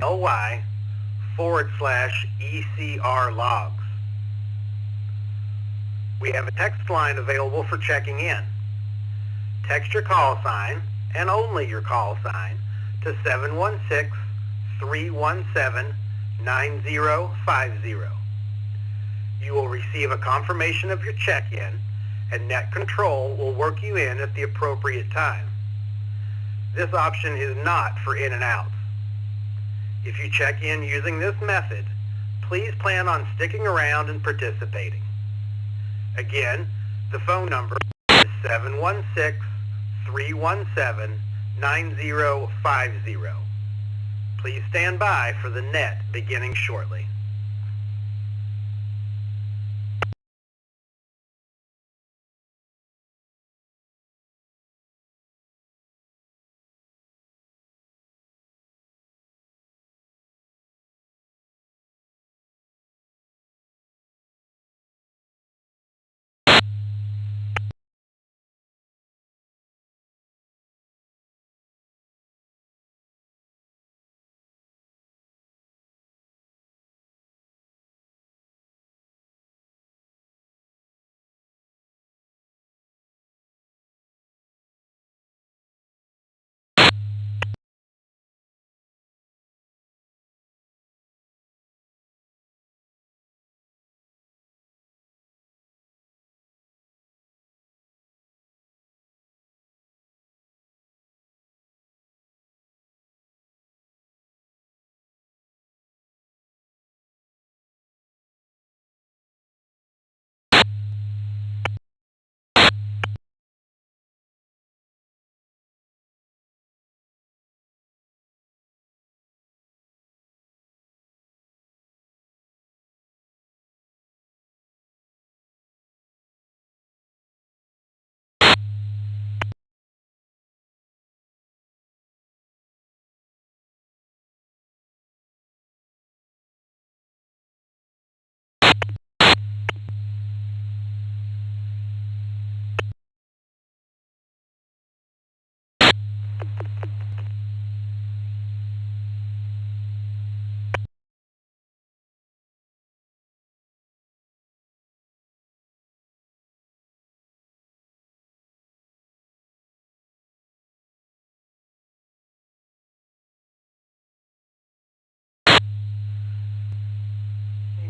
ly/ECR logs. We have a text line available for checking in. Text your call sign, and only your call sign, to 716-317-9050. You will receive a confirmation of your check-in, and Net Control will work you in at the appropriate time. This option is not for in and outs. If you check in using this method, please plan on sticking around and participating. Again, the phone number is 716-317-9050. Please stand by for the net beginning shortly.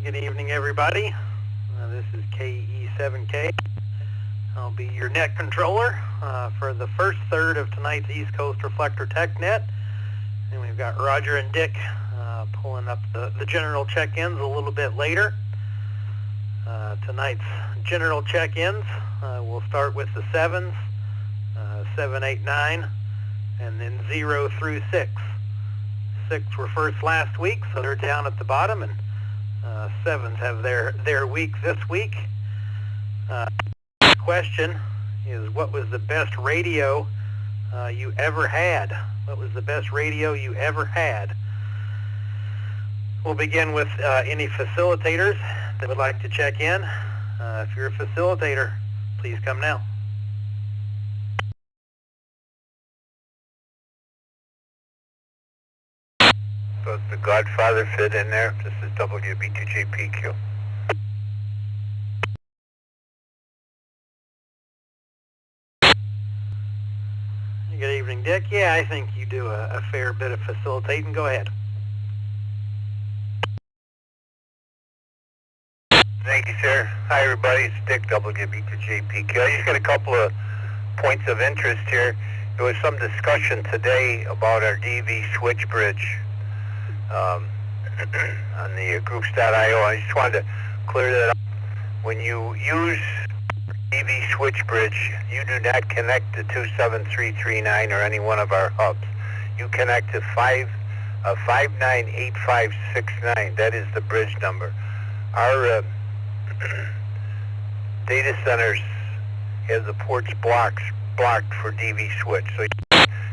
Good evening, everybody. This is KE7K. I'll be your net controller for the first third of tonight's East Coast Reflector TechNet. And we've got Roger and Dick pulling up the general check-ins a little bit later. Tonight's general check-ins, we'll start with the 7s, 7, 8, 9, and then 0 through 6. 6 were first last week, so they're down at the bottom, and 7s have their week this week. The question is, what was the best radio you ever had? What was the best radio you ever had? We'll begin with any facilitators that would like to check in. If you're a facilitator, please come now. Does the Godfather fit in there? This is WB2JPQ. Good evening, Dick. Yeah, I think you do a fair bit of facilitating. Go ahead. Thank you, sir. Hi, everybody. It's Dick, WB2JPQ. I just got a couple of points of interest here. There was some discussion today about our DV switch bridge on the groups.io. I just wanted to clear that up. When you use DV switch bridge, you do not connect to 27339 or any one of our hubs. You connect to 598569. That is the bridge number. Our data centers have the ports blocked for DV switch. So you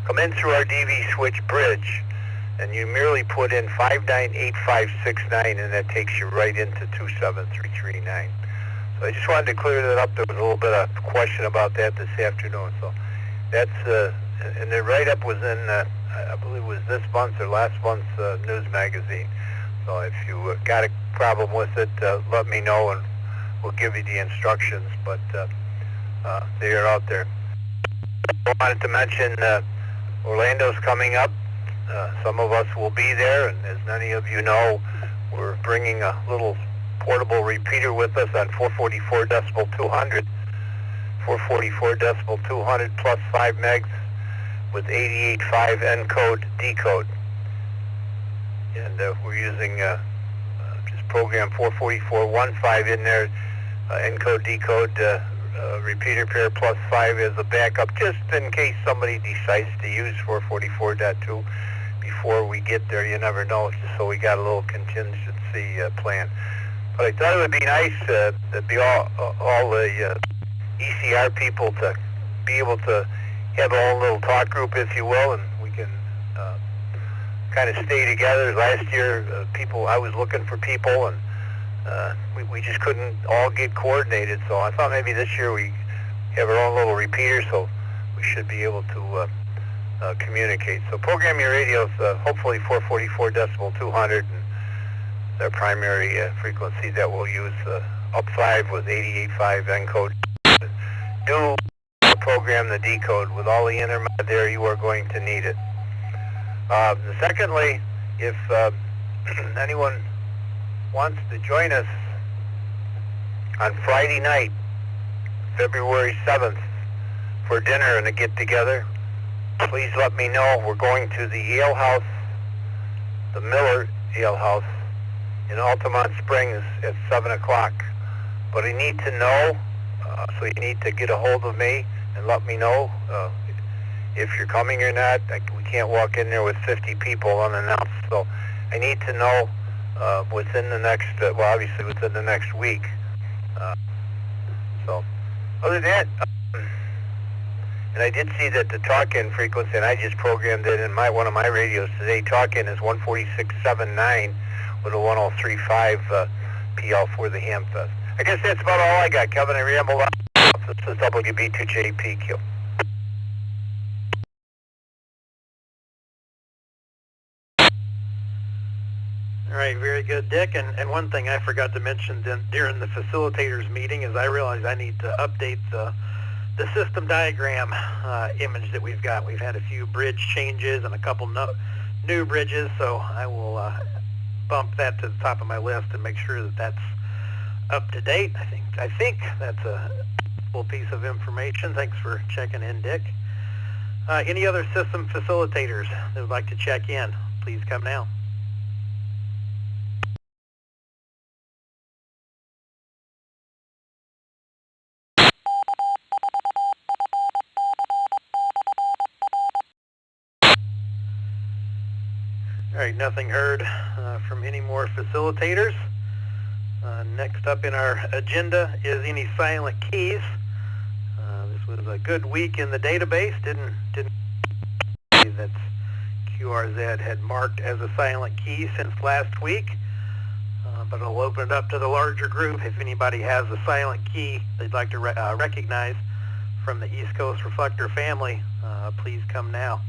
come in through our DV switch bridge, and you merely put in 598569, and that takes you right into 27339. So I just wanted to clear that up. There was a little bit of question about that this afternoon. So that's, and the write-up was in I believe it was this month or last month's news magazine. So if you got a problem with it, let me know and we'll give you the instructions. But they are out there. I wanted to mention Orlando's coming up. Some of us will be there, and as many of you know, we're bringing a little portable repeater with us on 444 decibel 200. 444 decibel 200 plus 5 megs with 88.5 encode decode. And we're using just program 444.15 in there, encode decode repeater pair plus 5 as a backup, just in case somebody decides to use 444.2 before we get there. You never know, just so we got a little contingency plan. But I thought it would be nice to be all the ECR people to be able to have our own little talk group, if you will, and we can kind of stay together. Last year, I was looking for people, and we just couldn't all get coordinated. So I thought maybe this year we have our own little repeater, so we should be able to communicate. So program your radios, hopefully 444 decibel 200, and their primary frequency that we'll use up 5 with 88.5 encode. Do program the decode with all the internet there. You are going to need it. Secondly, if anyone wants to join us on Friday night, February 7th, for dinner and a get-together, please let me know. We're going to the Ale House, the Miller Ale House in Altamont Springs at 7 o'clock. But I need to know, so you need to get a hold of me and let me know if you're coming or not. We can't walk in there with 50 people unannounced, so I need to know within the next, obviously within the next week. So, other than that, and I did see that the talk-in frequency, and I just programmed it in one of my radios today, talk-in is 146.79 with a 103.5 PL for the Hamfest. I guess that's about all I got, Kevin. I rambled on. This is WB2JPQ. All right, very good, Dick. And one thing I forgot to mention during the facilitators meeting is I realized I need to update the system diagram image that we've got. We've had a few bridge changes and a couple new bridges, so I will bump that to the top of my list and make sure that that's up to date. I think that's a full piece of information. Thanks for checking in, Dick. Any other system facilitators that would like to check in, please come now. All right, nothing heard from any more facilitators. Next up in our agenda is any silent keys. This was a good week in the database. Didn't that QRZ had marked as a silent key since last week, but I'll open it up to the larger group. If anybody has a silent key they'd like to recognize from the East Coast Reflector family, please come now.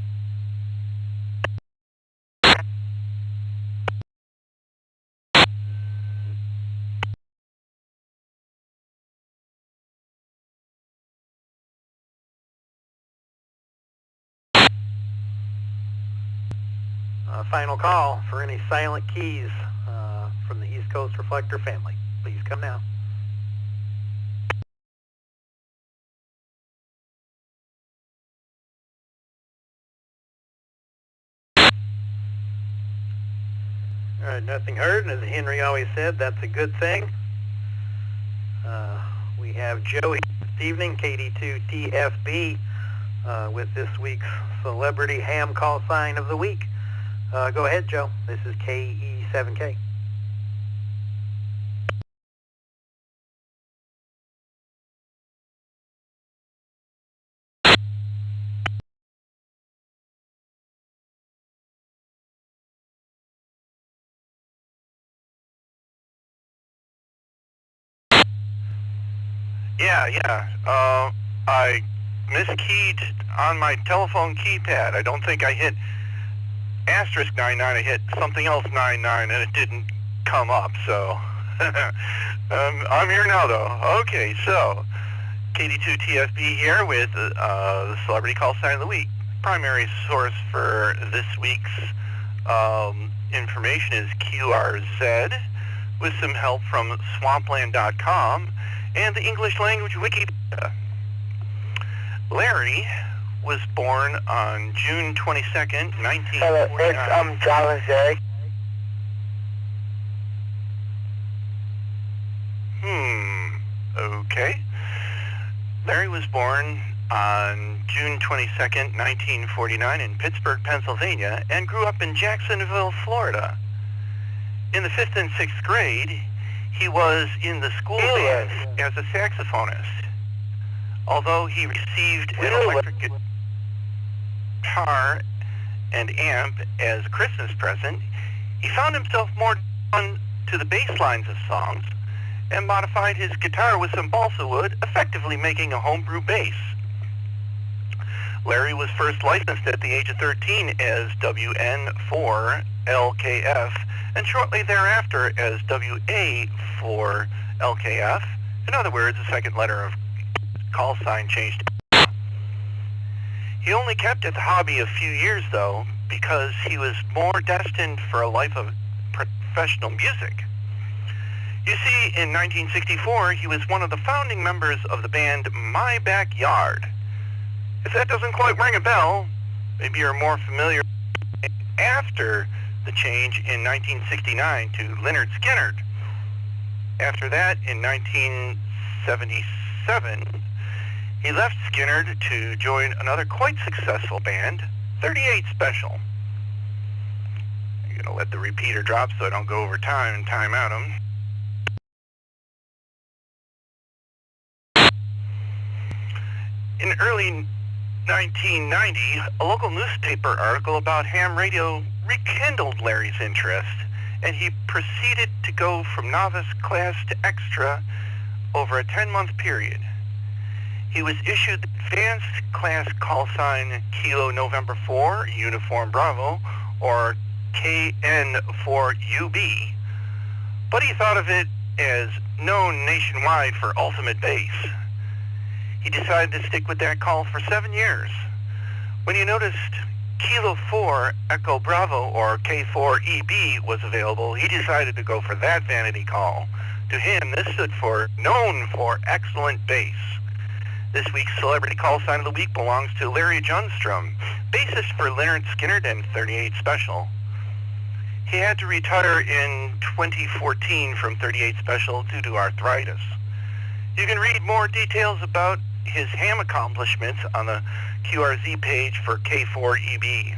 Final call for any silent keys from the East Coast Reflector family. Please come now. All right, nothing heard, and as Henry always said, that's a good thing. We have Joe here this evening, KD2TFB, with this week's Celebrity Ham Call Sign of the Week. Go ahead, Joe. This is KE7K. Yeah. I miskeyed on my telephone keypad. I don't think I hit asterisk 99, I hit something else 99, and it didn't come up, so I'm here now, though. Okay, so KD2TFB here with the Celebrity Call Sign of the Week. Primary source for this week's information is QRZ, with some help from swampland.com and the English language Wikipedia. Larry was born on June 22nd, 1949. Hello, it's John Zay. Okay. Larry was born on June 22nd, 1949 in Pittsburgh, Pennsylvania, and grew up in Jacksonville, Florida. In the 5th and 6th grade, he was in the school band as a saxophonist. Although he received an electric guitar and amp as a Christmas present, he found himself more drawn to the bass lines of songs and modified his guitar with some balsa wood, effectively making a homebrew bass. Larry was first licensed at the age of 13 as WN4LKF, and shortly thereafter as WA4LKF. In other words, the second letter of call sign changed. He only kept at the hobby a few years, though, because he was more destined for a life of professional music. You see, in 1964, he was one of the founding members of the band My Backyard. If that doesn't quite ring a bell, maybe you're more familiar after the change in 1969 to Lynyrd Skynyrd. After that, in 1977, he left Skynyrd to join another quite successful band, 38 Special. I'm going to let the repeater drop so I don't go over time and time out them. In early 1990, a local newspaper article about ham radio rekindled Larry's interest, and he proceeded to go from novice class to extra over a 10-month period. He was issued the advanced class call sign Kilo November 4 Uniform Bravo, or KN4UB, but he thought of it as known nationwide for ultimate bass. He decided to stick with that call for 7 years. When he noticed Kilo 4 Echo Bravo, or K4EB, was available, he decided to go for that vanity call. To him, this stood for known for excellent bass. This week's Celebrity Call Sign of the Week belongs to Larry Junstrom, bassist for Lynyrd Skynyrd and 38 Special. He had to retire in 2014 from 38 Special due to arthritis. You can read more details about his ham accomplishments on the QRZ page for K4EB.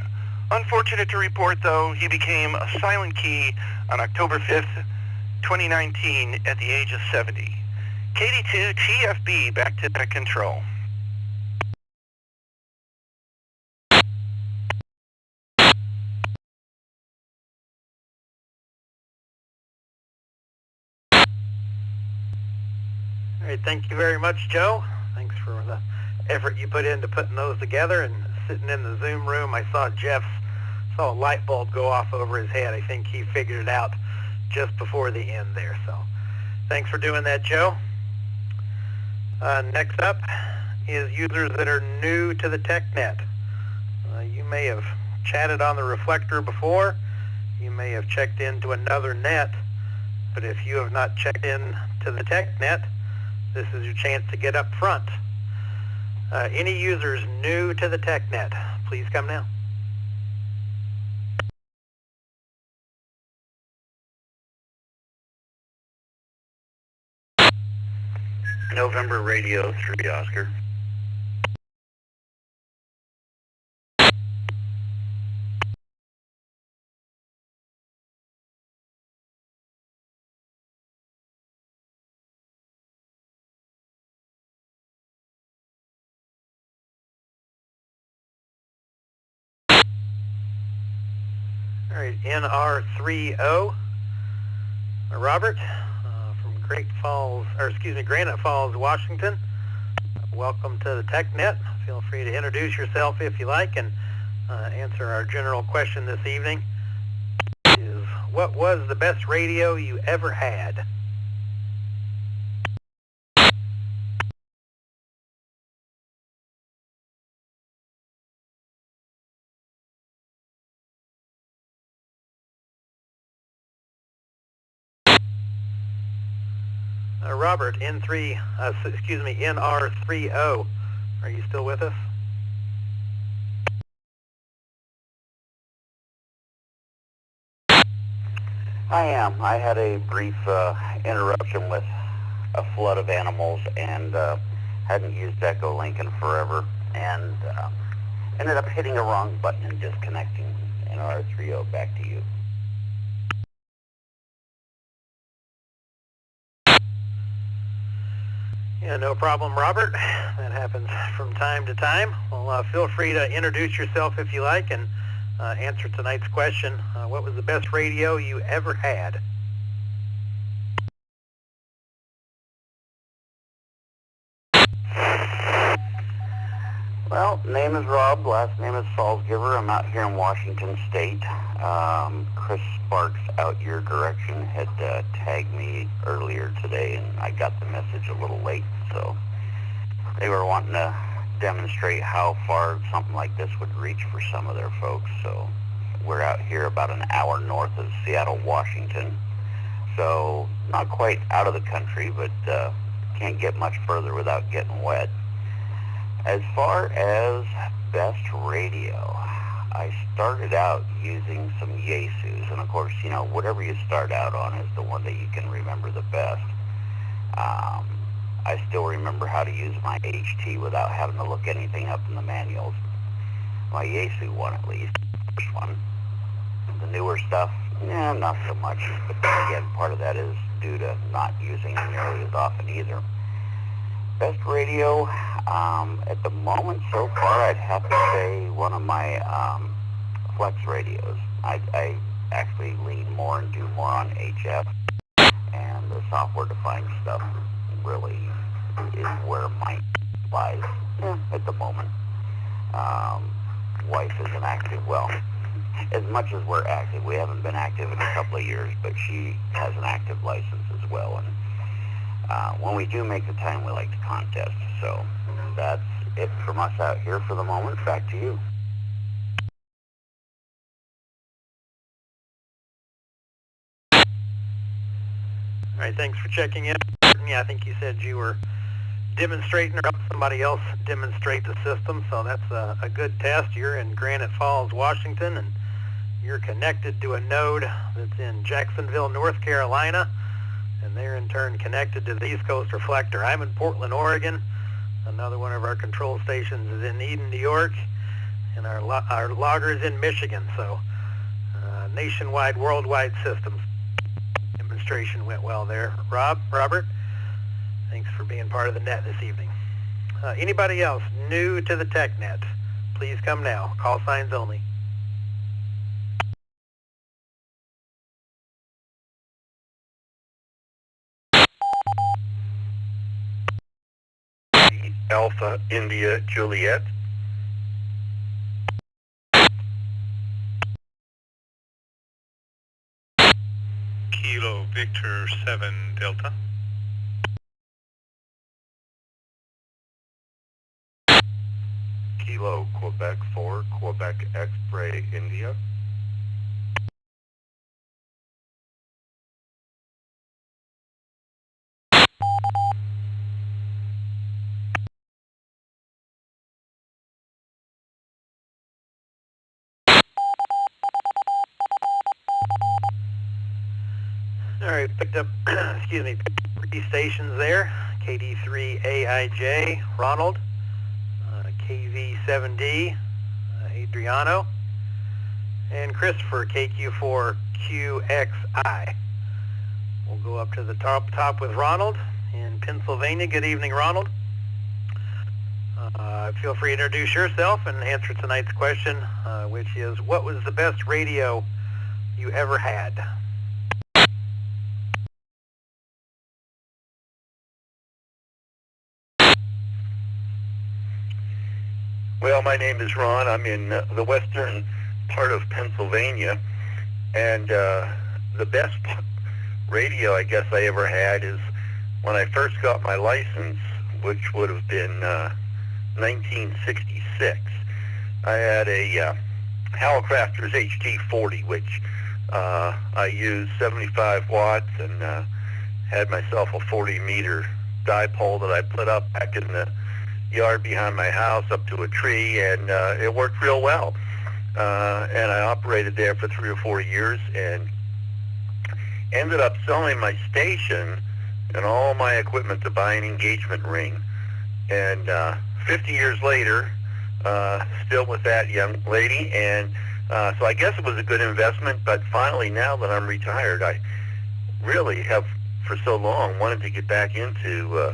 Unfortunate to report, though, he became a silent key on October 5th, 2019 at the age of 70. KD2 TFB back to the control. All right, thank you very much, Joe. Thanks for the effort you put into putting those together. And sitting in the Zoom room, I saw a light bulb go off over his head. I think he figured it out just before the end there. So thanks for doing that, Joe. Next up is users that are new to the TechNet. You may have chatted on the Reflector before. You may have checked into another net. But if you have not checked in to the TechNet, this is your chance to get up front. Any users new to the TechNet, please come now. November Radio 3 Oscar. All right, NR30, Robert from Granite Falls, Washington. Welcome to the TechNet. Feel free to introduce yourself if you like, and answer our general question this evening. Is what was the best radio you ever had? Robert, NR30. Are you still with us? I am. I had a brief interruption with a flood of animals and hadn't used Echolink in forever, and ended up hitting a wrong button and disconnecting NR30. Back to you. Yeah, no problem, Robert. That happens from time to time. Well, feel free to introduce yourself if you like and answer tonight's question. What was the best radio you ever had? Well, name is Rob, last name is Salzgiver. I'm out here in Washington State. Chris Sparks out your direction had tagged me earlier today, and I got the message a little late, so they were wanting to demonstrate how far something like this would reach for some of their folks. So we're out here about an hour north of Seattle, Washington. So not quite out of the country, but can't get much further without getting wet. As far as best radio, I started out using some Yaesus, and of course, you know, whatever you start out on is the one that you can remember the best. I still remember how to use my HT without having to look anything up in the manuals. My Yaesu one, at least, first one. The newer stuff, yeah, not so much. But then again, part of that is due to not using it nearly as often either. Best radio, at the moment so far, I'd have to say one of my Flex radios. I actually lean more and do more on HF, and the software-defined stuff really is where mine lies at the moment. Wife isn't active. Well, as much as we're active, we haven't been active in a couple of years, but she has an active license as well. And when we do make the time, we like to contest. So that's it from us out here for the moment. Back to you. All right, thanks for checking in. Yeah, I think you said you were demonstrating or helping somebody else demonstrate the system, so that's a good test. You're in Granite Falls, Washington, and you're connected to a node that's in Jacksonville, North Carolina, and they're in turn connected to the East Coast Reflector. I'm in Portland, Oregon. Another one of our control stations is in Eden, New York, and our logger is in Michigan, so nationwide, worldwide systems. Demonstration went well there. Robert, thanks for being part of the net this evening. Anybody else new to the TechNet, please come now. Call signs only. Alpha India Juliet. Kilo Victor 7 Delta. Kilo Quebec 4, Quebec X-Ray India. All right, picked up, excuse me, 3 stations there. KD3AIJ, Ronald. KV7D, Adriano. And Christopher, KQ4QXI. We'll go up to the top with Ronald in Pennsylvania. Good evening, Ronald. Feel free to introduce yourself and answer tonight's question, which is, what was the best radio you ever had? Well, my name is Ron. I'm in the western part of Pennsylvania, and the best radio I guess I ever had is when I first got my license, which would have been 1966. I had a Halcrafters HT40, which I used 75 watts and had myself a 40-meter dipole that I put up back in the yard behind my house up to a tree, and it worked real well. And I operated there for 3 or 4 years and ended up selling my station and all my equipment to buy an engagement ring. And 50 years later, still with that young lady, and so I guess it was a good investment, but finally now that I'm retired, I really have for so long wanted to get back into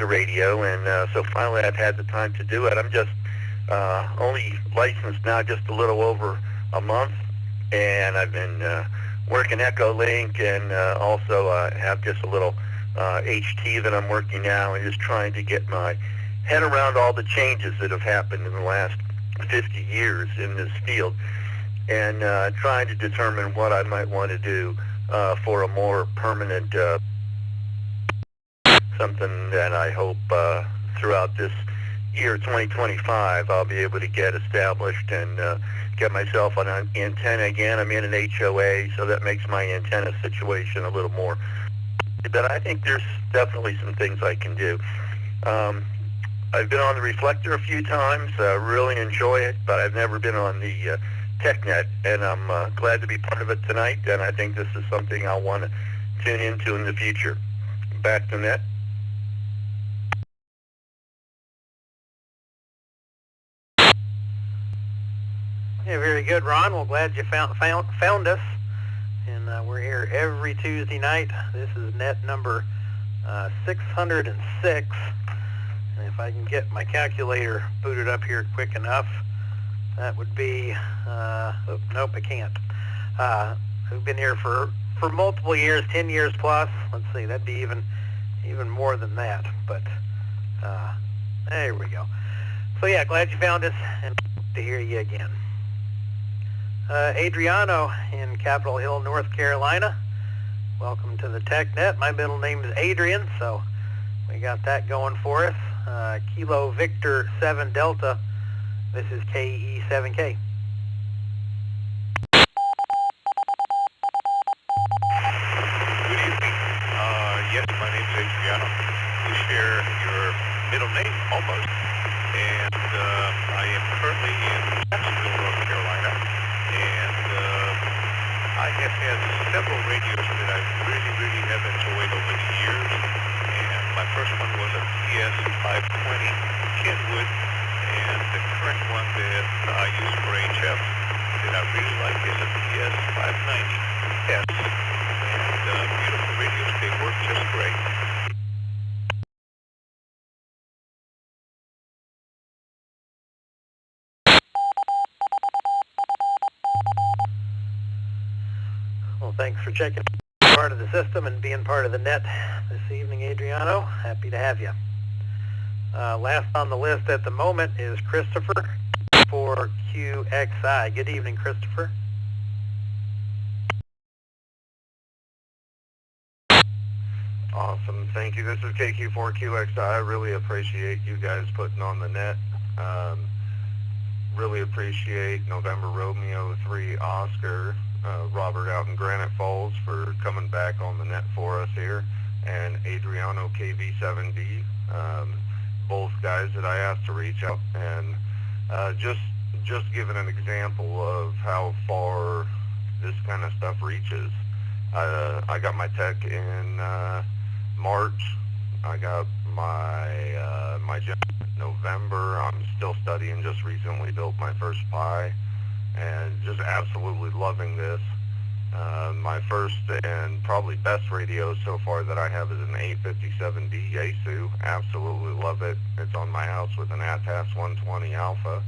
radio, and so finally I've had the time to do it. I'm just only licensed now just a little over a month, and I've been working Echolink, and also have just a little HT that I'm working now, and just trying to get my head around all the changes that have happened in the last 50 years in this field, and trying to determine what I might want to do for a more permanent something that I hope throughout this year 2025 I'll be able to get established and get myself on an antenna again. I'm in an HOA, so that makes my antenna situation a little more, but I think there's definitely some things I can do. I've been on the Reflector a few times, really enjoy it, but I've never been on the TechNet, and I'm glad to be part of it tonight, and I think this is something I'll want to tune into in the future. Back to net. Yeah, very good, Ron. Well, glad you found us, and we're here every Tuesday night. This is net number 606, and if I can get my calculator booted up here quick enough, that would be, nope, I can't. We've been here for multiple years, 10 years plus. Let's see, that'd be even more than that, but there we go. So yeah, glad you found us, and to hear you again. Adriano in Capitol Hill, North Carolina. Welcome to the TechNet. My middle name is Adrian, so we got that going for us. Kilo Victor 7 Delta. This is KE7K. Good evening. Yes, my name is Adriano. We share your middle name, almost. And I am currently in Jacksonville, North Carolina. And I have had several radios that I really have enjoyed over the years. And my first one was a PS520 Kenwood. And the current one that I use for HF that I really like is a PS590S. And beautiful radios, they work just great. Well, thanks for checking part of the system and being part of the net this evening, Adriano. Happy to have you. Last on the list at the moment is Christopher for QXI. Good evening, Christopher. Awesome. Thank you. This is KQ4QXI. I really appreciate you guys putting on the net. Really appreciate November Romeo 3 Oscar, Robert out in Granite Falls for coming back on the net for us here, and Adriano KV7D, both guys that I asked to reach out, and just giving an example of how far this kind of stuff reaches. I got my tech in March. I got my job in November. I'm still studying. Just recently built my first Pi, and just absolutely loving this. My first and probably best radio so far that I have is an 857D Yaesu. Absolutely love it. It's on my house with an ATAS 120 Alpha,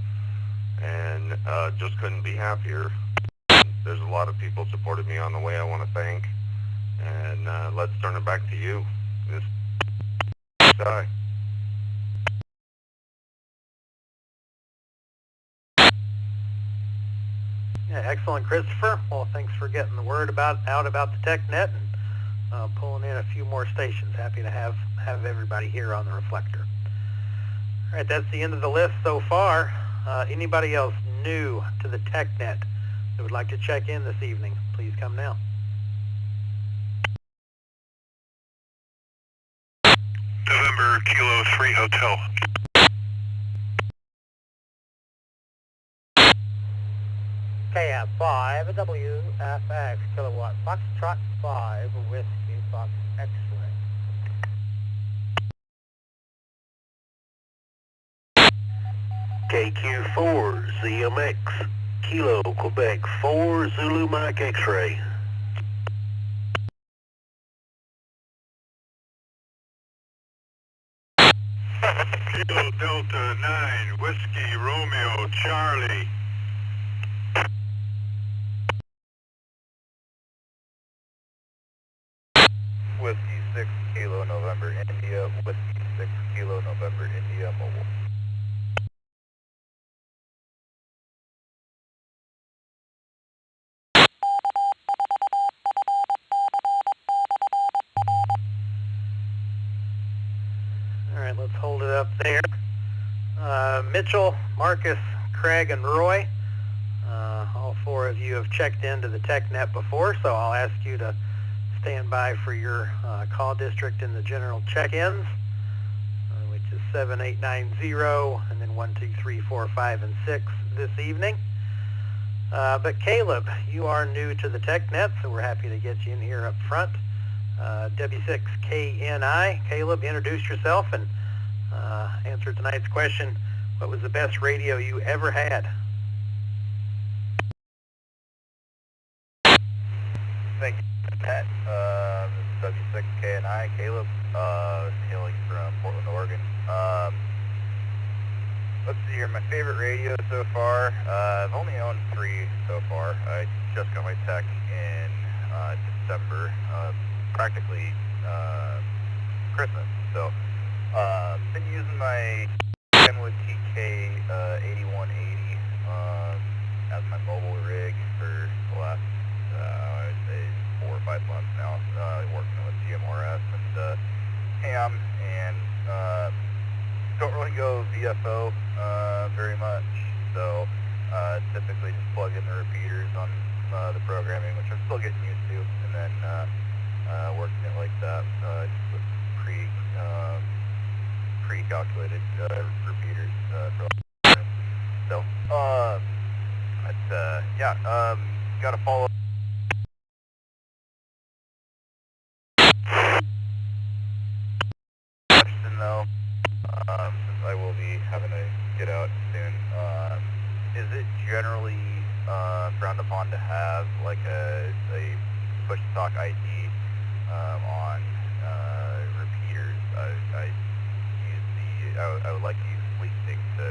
and just couldn't be happier. There's a lot of people supported me on the way I want to thank, and let's turn it back to you. This guy. Yeah, excellent, Christopher. Well, thanks for getting the word out about the TechNet and pulling in a few more stations. Happy to have everybody here on the Reflector. All right, that's the end of the list so far. Anybody else new to the TechNet that would like to check in this evening, please come now. November Kilo 3 Hotel. KF5 WFX kilowatt Foxtrot 5 Whiskey Fox X-ray. KQ4 ZMX Kilo Quebec 4 Zulu Mike X-ray. Kilo Delta 9 Whiskey Romeo Charlie. Whiskey 6 Kilo November India, Whiskey 6 Kilo November India Mobile. All right, let's hold it up there. Mitchell, Marcus, Craig, and Roy, all four of you have checked into the TechNet before, so I'll ask you to stand by for your call district in the general check-ins, which is 7890 and then 1, 2, 3, 4, 5, and 6 this evening. But Caleb, you are new to the TechNet, so we're happy to get you in here up front. W6KNI. Caleb, introduce yourself and answer tonight's question. What was the best radio you ever had? Thank you, Pat. This is W6KNI, Caleb, hailing from Portland, Oregon. Let's see here, my favorite radio so far. I've only owned 3 so far. I just got my tech in December, practically Christmas. So, been using my Kenwood TK 8180 as my mobile rig for the last, I'd say 4 or 5 months now, working with GMRS and ham, and don't really go VFO very much, so typically just plug in the repeaters on the programming, which I'm still getting used to, and then working it like that, just with pre-calculated repeaters for so got a follow question though, since I will be having to get out soon. Is it generally frowned upon to have like a push stock ID on repeaters? I would like to use Fleet Sync to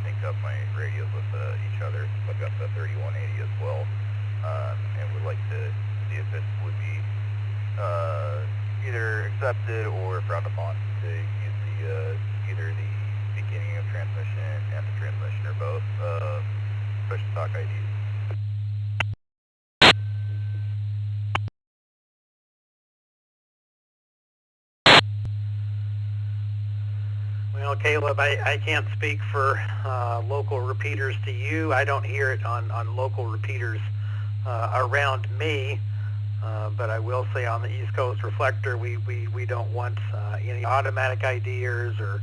sync up my radios with each other. I've got the 3180 as well, and would like to see if this would be either accepted or frowned upon to use either the beginning of transmission and the transmission, or both push stock IDs. Well, Caleb, I can't speak for local repeaters to you. I don't hear it on local repeaters around me, but I will say on the East Coast Reflector, we don't want any automatic IDers or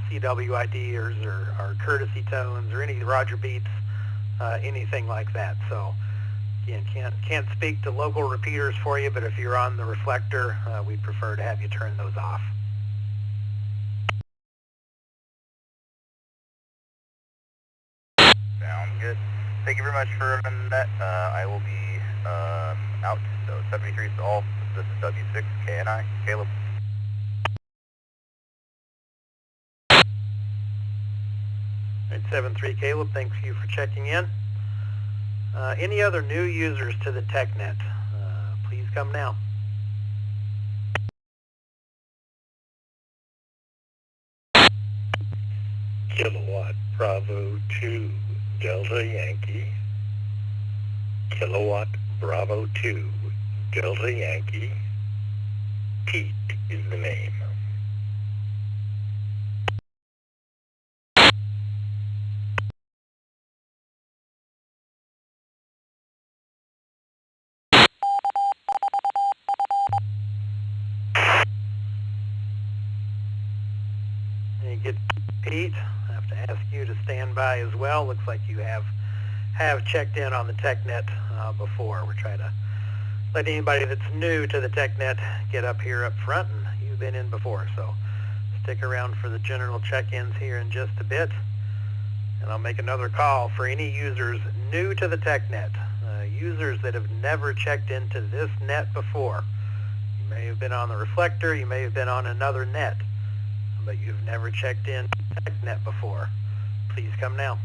CW IDers or courtesy tones or any Roger beats, anything like that. So again, can't speak to local repeaters for you, but if you're on the Reflector, we'd prefer to have you turn those off. Sounds good. Thank you very much for running that. I will be out. So 73 is all. This is W6KNI. Caleb. Right, 73 Caleb, thanks you for checking in. Any other new users to the TechNet? Please come now. Kilowatt Bravo 2 Delta Yankee Kilowatt Bravo 2, Delta Yankee. Pete is the name. And you get Pete. I have to ask you to stand by as well. Looks like you have checked in on the TechNet before. We're trying to let anybody that's new to the TechNet get up here up front, and you've been in before, so stick around for the general check-ins here in just a bit. And I'll make another call for any users new to the TechNet, users that have never checked into this net before. You may have been on the Reflector, you may have been on another net, but you've never checked in TechNet before. Please come now.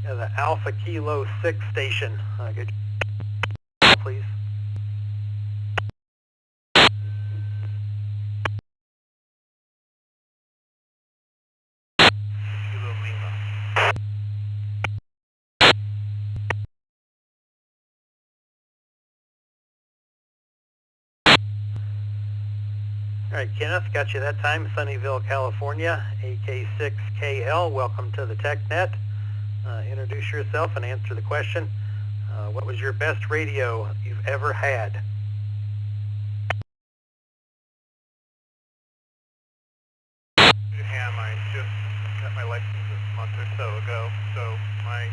Yeah, the Alpha Kilo 6 station. Good. Please. Kilo Lima. All right, Kenneth, got you that time. Sunnyvale, California, AK6KL. Welcome to the TechNet. Introduce yourself and answer the question. What was your best radio you've ever had? Yeah, I just got my license a month or so ago, so my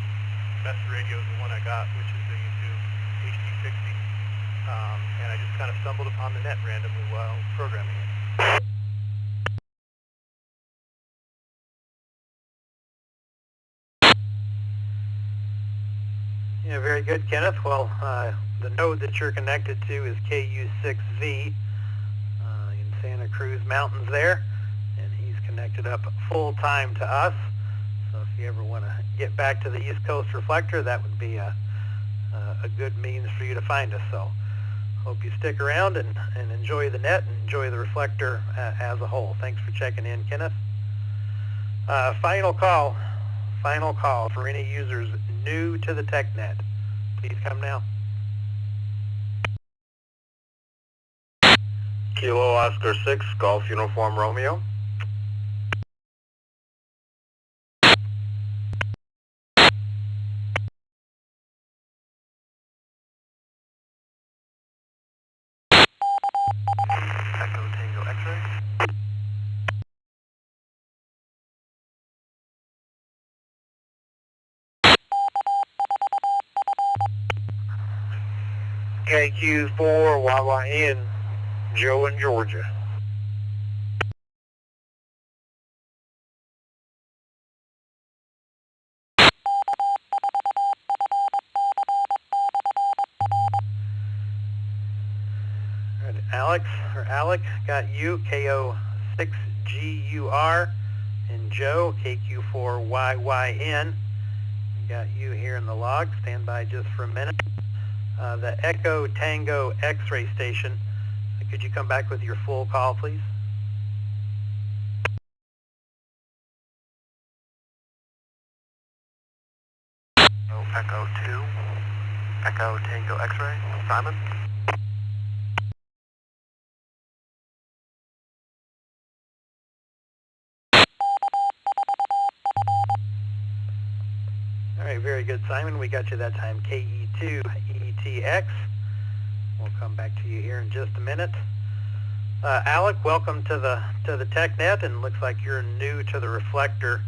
best radio is the one I got, which is the YouTube HD60, and I just kind of stumbled upon the net randomly while programming it. Yeah, very good, Kenneth. Well, the node that you're connected to is KU6V in Santa Cruz Mountains there, and he's connected up full-time to us. So if you ever want to get back to the East Coast Reflector, that would be a good means for you to find us. So hope you stick around and enjoy the net and enjoy the Reflector as a whole. Thanks for checking in, Kenneth. Final call for any users new to the TechNet. Please come now. Kilo Oscar 6, Golf Uniform Romeo. Echo Tango X-ray. KQ4 YYN, Joe in Georgia. All right, Alec, got you, KO6GUR, and Joe, KQ4YYN. Got you here in the log. Stand by just for a minute. The Echo Tango X-ray station. Could you come back with your full call, please? Oh, Echo 2, Echo Tango X-ray, Simon. All right, very good, Simon. We got you that time, KE2ETX. We'll come back to you here in just a minute. Alec, welcome to the TechNet, and looks like you're new to the Reflector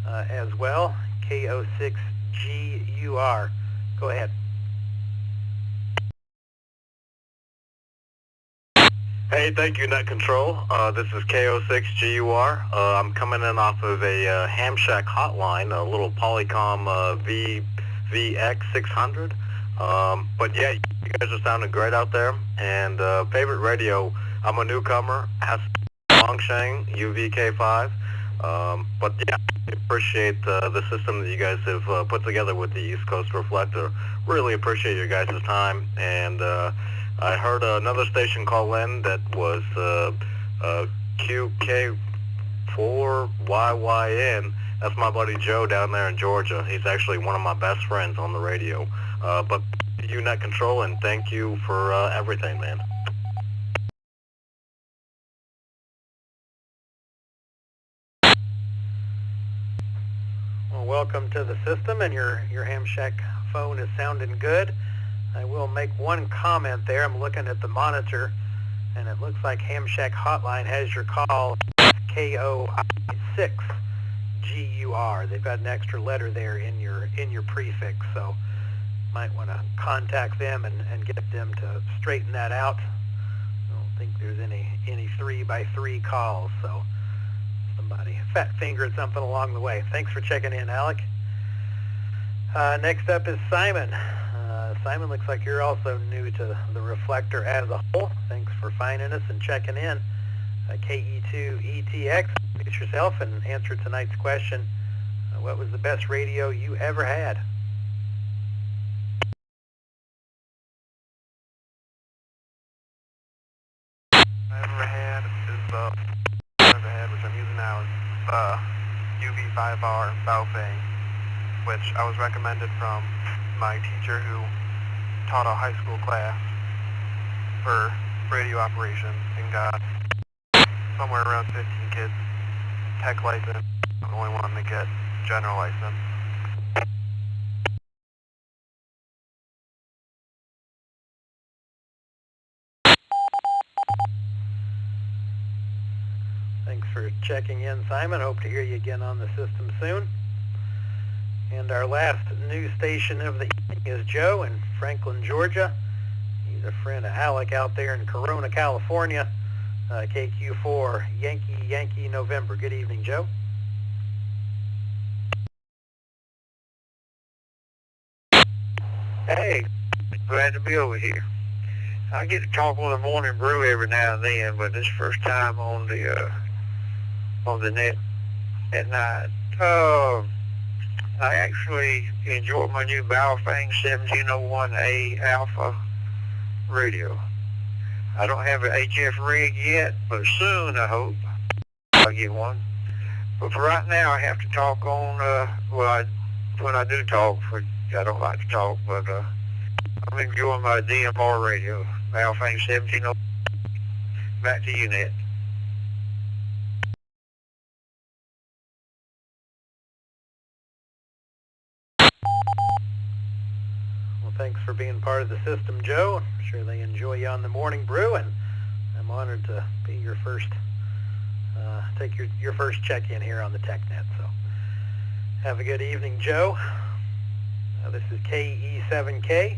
as well, KO6GUR. Go ahead. Hey, thank you, Net Control. This is KO6GUR. I'm coming in off of a Ham Shack hotline, a little Polycom VX600. But yeah, you guys are sounding great out there. And favorite radio, I'm a newcomer. Longshang, UVK5. But yeah, I appreciate the system that you guys have put together with the East Coast Reflector. Really appreciate your guys' time. And I heard another station call in that was QK4YYN. That's my buddy Joe down there in Georgia. He's actually one of my best friends on the radio. But you net control, and thank you for everything, man. Well, welcome to the system, and your ham shack phone is sounding good. I will make one comment there. I'm looking at the monitor, and it looks like Ham Shack Hotline has your call KO6GUR. They've got an extra letter there in your prefix, so might want to contact them and get them to straighten that out. I don't think there's any 3x3 calls, so somebody fat-fingered something along the way. Thanks for checking in, Alec. Next up is Simon. Simon, looks like you're also new to the Reflector as a whole. Thanks for finding us and checking in. KE2ETX, get yourself and answer tonight's question. What was the best radio you ever had? Which I'm using now, is UV5R Baofeng, which I was recommended from my teacher who taught a high school class for radio operations and got somewhere around 15 kids tech license. I'm the only one to get general license. Thanks for checking in, Simon. Hope to hear you again on the system soon. And our last new station of the evening is Joe in Franklin, Georgia. He's a friend of Alec out there in Corona, California. KQ4 Yankee November. Good evening, Joe. Hey, glad to be over here. I get to talk on the morning brew every now and then, but this is the first time on the net at night. I actually enjoyed my new Baofeng 1701A Alpha radio. I don't have an HF rig yet, but soon I hope I'll get one. But for right now, I have to talk on, when I do talk, I don't like to talk, but I'm enjoying my DMR radio, Baofeng 1701. Back to you, Ned. Thanks for being part of the system, Joe. I'm sure they enjoy you on the morning brew, and I'm honored to be your first, take your first check-in here on the TechNet. So have a good evening, Joe. This is KE7K.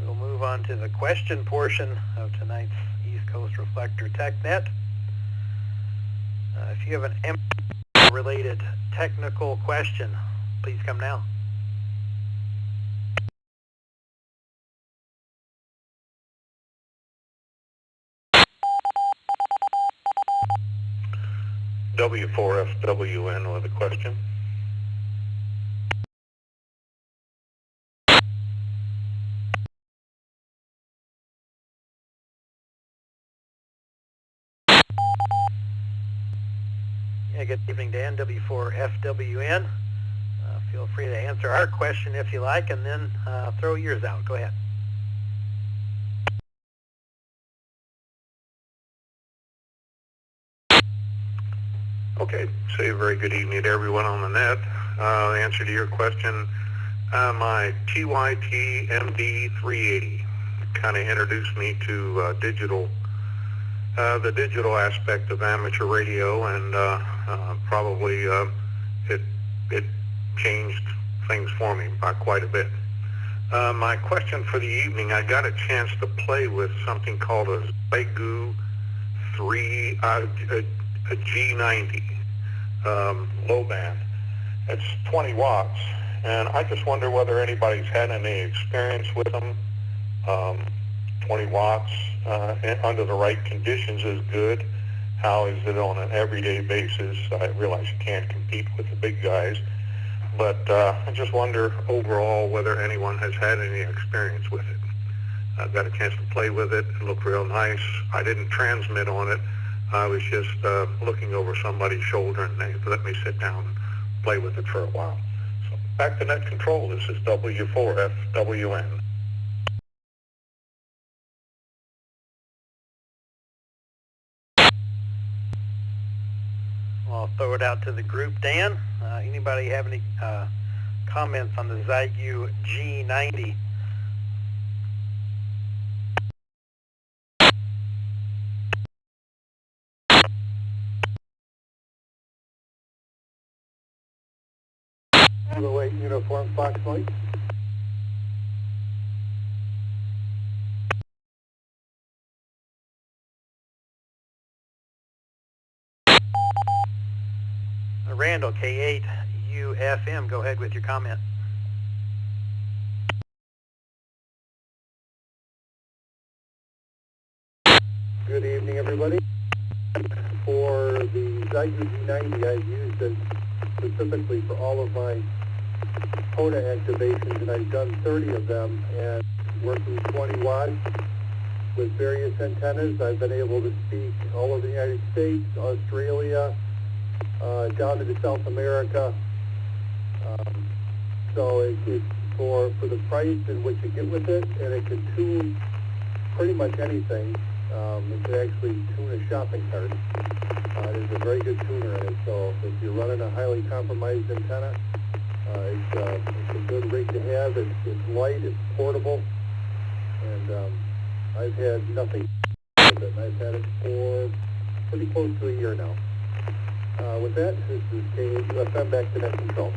We'll move on to the question portion of tonight's East Coast Reflector TechNet. If you have an M-related technical question, please come now. W4FWN with a question. Yeah, good evening, Dan. W4FWN. Feel free to answer our question if you like, and then throw yours out. Go ahead. Okay, say a very good evening to everyone on the net. The answer to your question, my TYT MD380 kind of introduced me to the digital aspect of amateur radio, and probably it changed things for me by quite a bit. My question for the evening, I got a chance to play with something called a Zygu a G90 low band. It's 20 watts, and I just wonder whether anybody's had any experience with them. 20 watts under the right conditions is good. how is it on an everyday basis? I realize you can't compete with the big guys, but I just wonder overall whether anyone has had any experience with it. I've got a chance to play with it. It looked real nice. I didn't transmit on it. I was just looking over somebody's shoulder, and they let me sit down and play with it for a while. So back to net control. This is W4FWN. I'll throw it out to the group. Dan, anybody have any comments on the Zygu G90? Kilo 8 Uniform Fox Mike. Randall, K8 UFM, go ahead with your comment. Good evening, everybody. For the Zygu G90, I've used it specifically for all of my POTA activations, and I've done 30 of them, and working 20 watts with various antennas. I've been able to speak all over the United States, Australia, down into South America. So it's for the price in which you get with it, and it can tune pretty much anything. It can actually tune a shopping cart. There's a very good tuner in it, so if you're running a highly compromised antenna, it's a good rig to have. It's light, it's portable, and I've had nothing with it. I've had it for pretty close to a year now. With that, this is KUFM back to net control.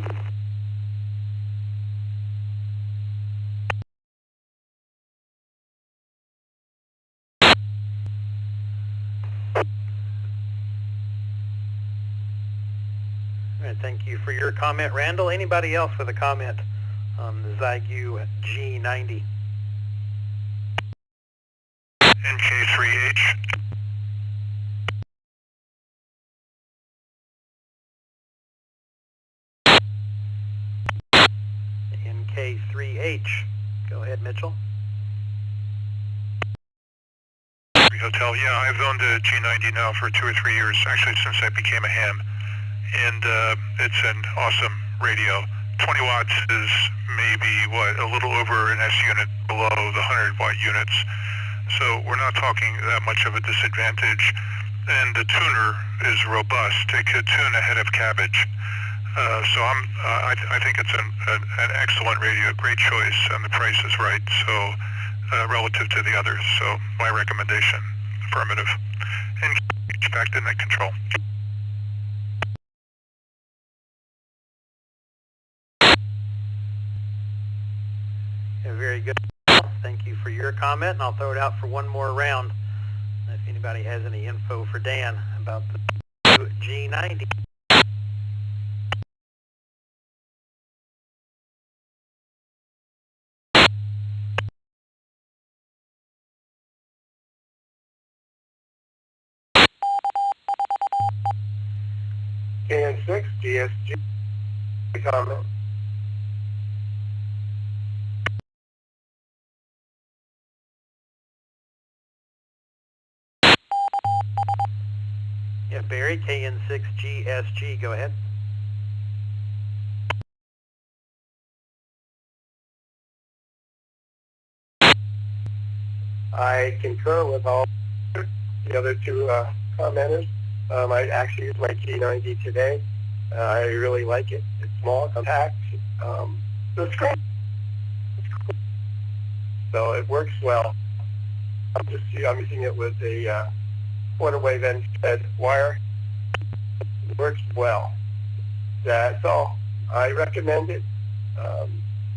All right, thank you for your comment, Randall. Anybody else with a comment on the Zygu G90? NK3H. NK3H. Go ahead, Mitchell. Hotel, yeah, I've owned a G90 now for 2 or 3 years, actually since I became a ham. And it's an awesome radio. 20 watts is maybe, a little over an S unit below the 100 watt units. So we're not talking that much of a disadvantage. And the tuner is robust. It could tune ahead of cabbage. So I think it's an excellent radio, great choice, and the price is right. So relative to the others, so my recommendation, affirmative. And back to net control. Yeah, very good. Thank you for your comment, and I'll throw it out for one more round. If anybody has any info for Dan about the G90. KN6, GSG, comment. Yeah, Barry, KN6GSG, go ahead. I concur with all the other two commenters. I actually use my G90 today. I really like it. It's small, compact. The screen, so it works well. I'm using it with a quarter wave end-fed wire. It works well. That's all. I recommend it.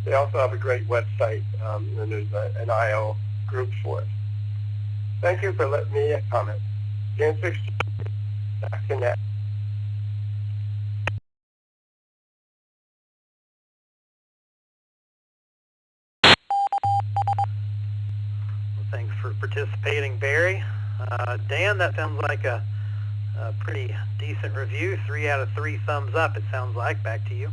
They also have a great website, and there's an IO group for it. Thank you for letting me comment. Jan 6, back to net. Well, thanks for participating, Barry. Dan, that sounds like a a pretty decent review. 3 out of 3 thumbs up, it sounds like. Back to you.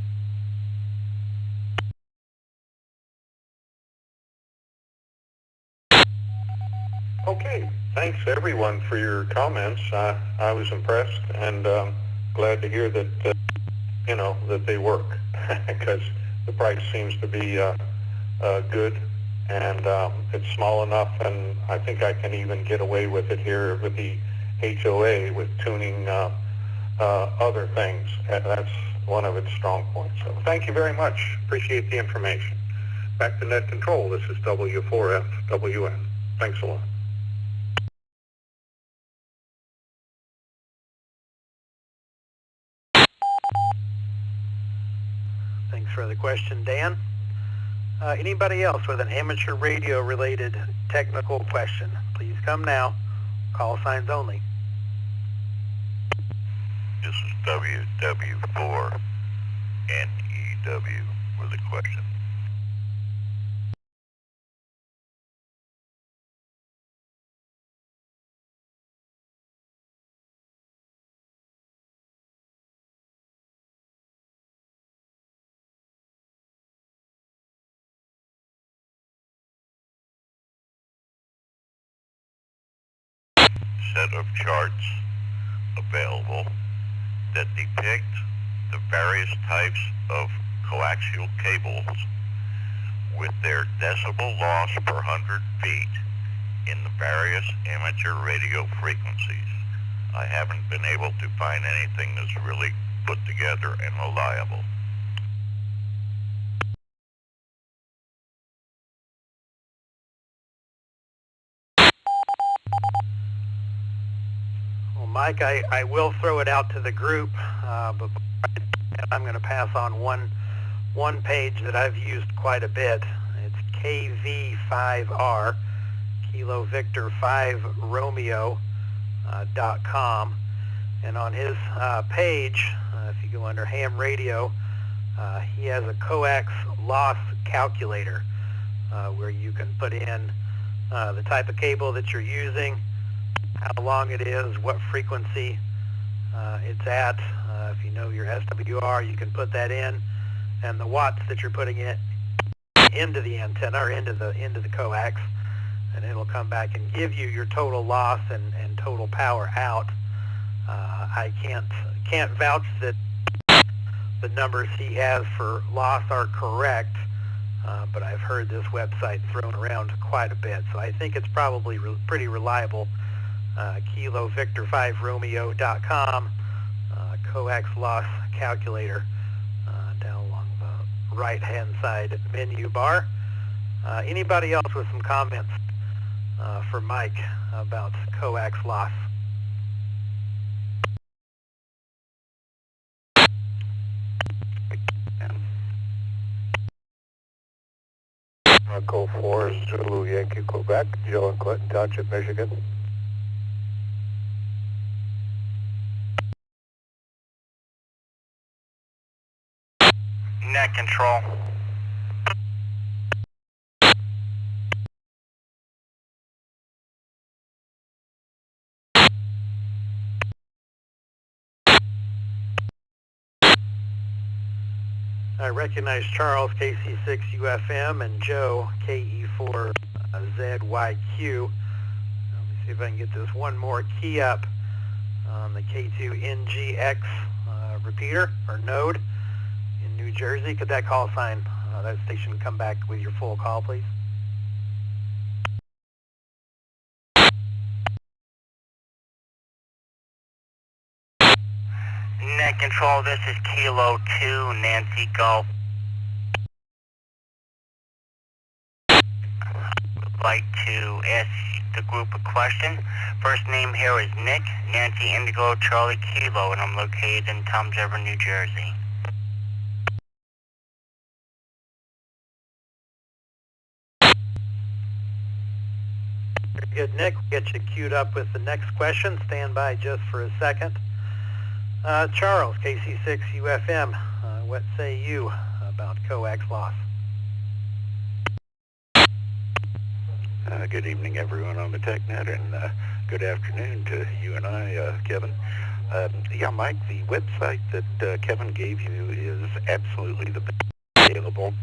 Okay, thanks everyone for your comments. I was impressed and glad to hear that, that they work because the price seems to be good and it's small enough, and I think I can even get away with it here with the HOA with tuning other things. And that's one of its strong points. So thank you very much. Appreciate the information. Back to Net Control. This is W4FWN. Thanks a lot. Thanks for the question, Dan. Anybody else with an amateur radio related technical question? Please come now. Call signs only. This is WW4NEW with a question. Set of charts available that depict the various types of coaxial cables with their decibel loss per 100 feet in the various amateur radio frequencies. I haven't been able to find anything that's really put together and reliable. Well, Mike, I will throw it out to the group, but I'm going to pass on one page that I've used quite a bit. It's KV5R, Kilo Victor 5 Romeo .com, and on his page, if you go under ham radio, he has a coax loss calculator where you can put in the type of cable that you're using, how long it is, what frequency it's at. If you know your SWR, you can put that in, and the watts that you're putting it into the antenna or into the coax, and it'll come back and give you your total loss and total power out. I can't vouch that the numbers he has for loss are correct, but I've heard this website thrown around quite a bit, so I think it's probably pretty reliable. Kilo Victor 5 Romeo.com, coax loss calculator, down along the right-hand side menu bar. Anybody else with some comments for Mike about coax loss? Echo 4 Zulu Yankee Quebec, Joe in Clinton Township, Michigan. Net Control. I recognize Charles, KC6UFM, and Joe, KE4ZYQ. Let me see if I can get this one more key up on the K2NGX repeater or node in New Jersey. Could that call sign, that station, come back with your full call, please? Net Control, this is Kilo 2, Nancy Golf. I'd like to ask the group a question. First name here is Nick, Nancy Indigo Charlie Kilo, and I'm located in Toms River, New Jersey. Very good, Nick. We'll get you queued up with the next question. Stand by just for a second. Charles, KC6UFM, what say you about coax loss? Good evening, everyone on the TechNet, and good afternoon to you and I, Kevin. Yeah, Mike, the website that Kevin gave you is absolutely the best available.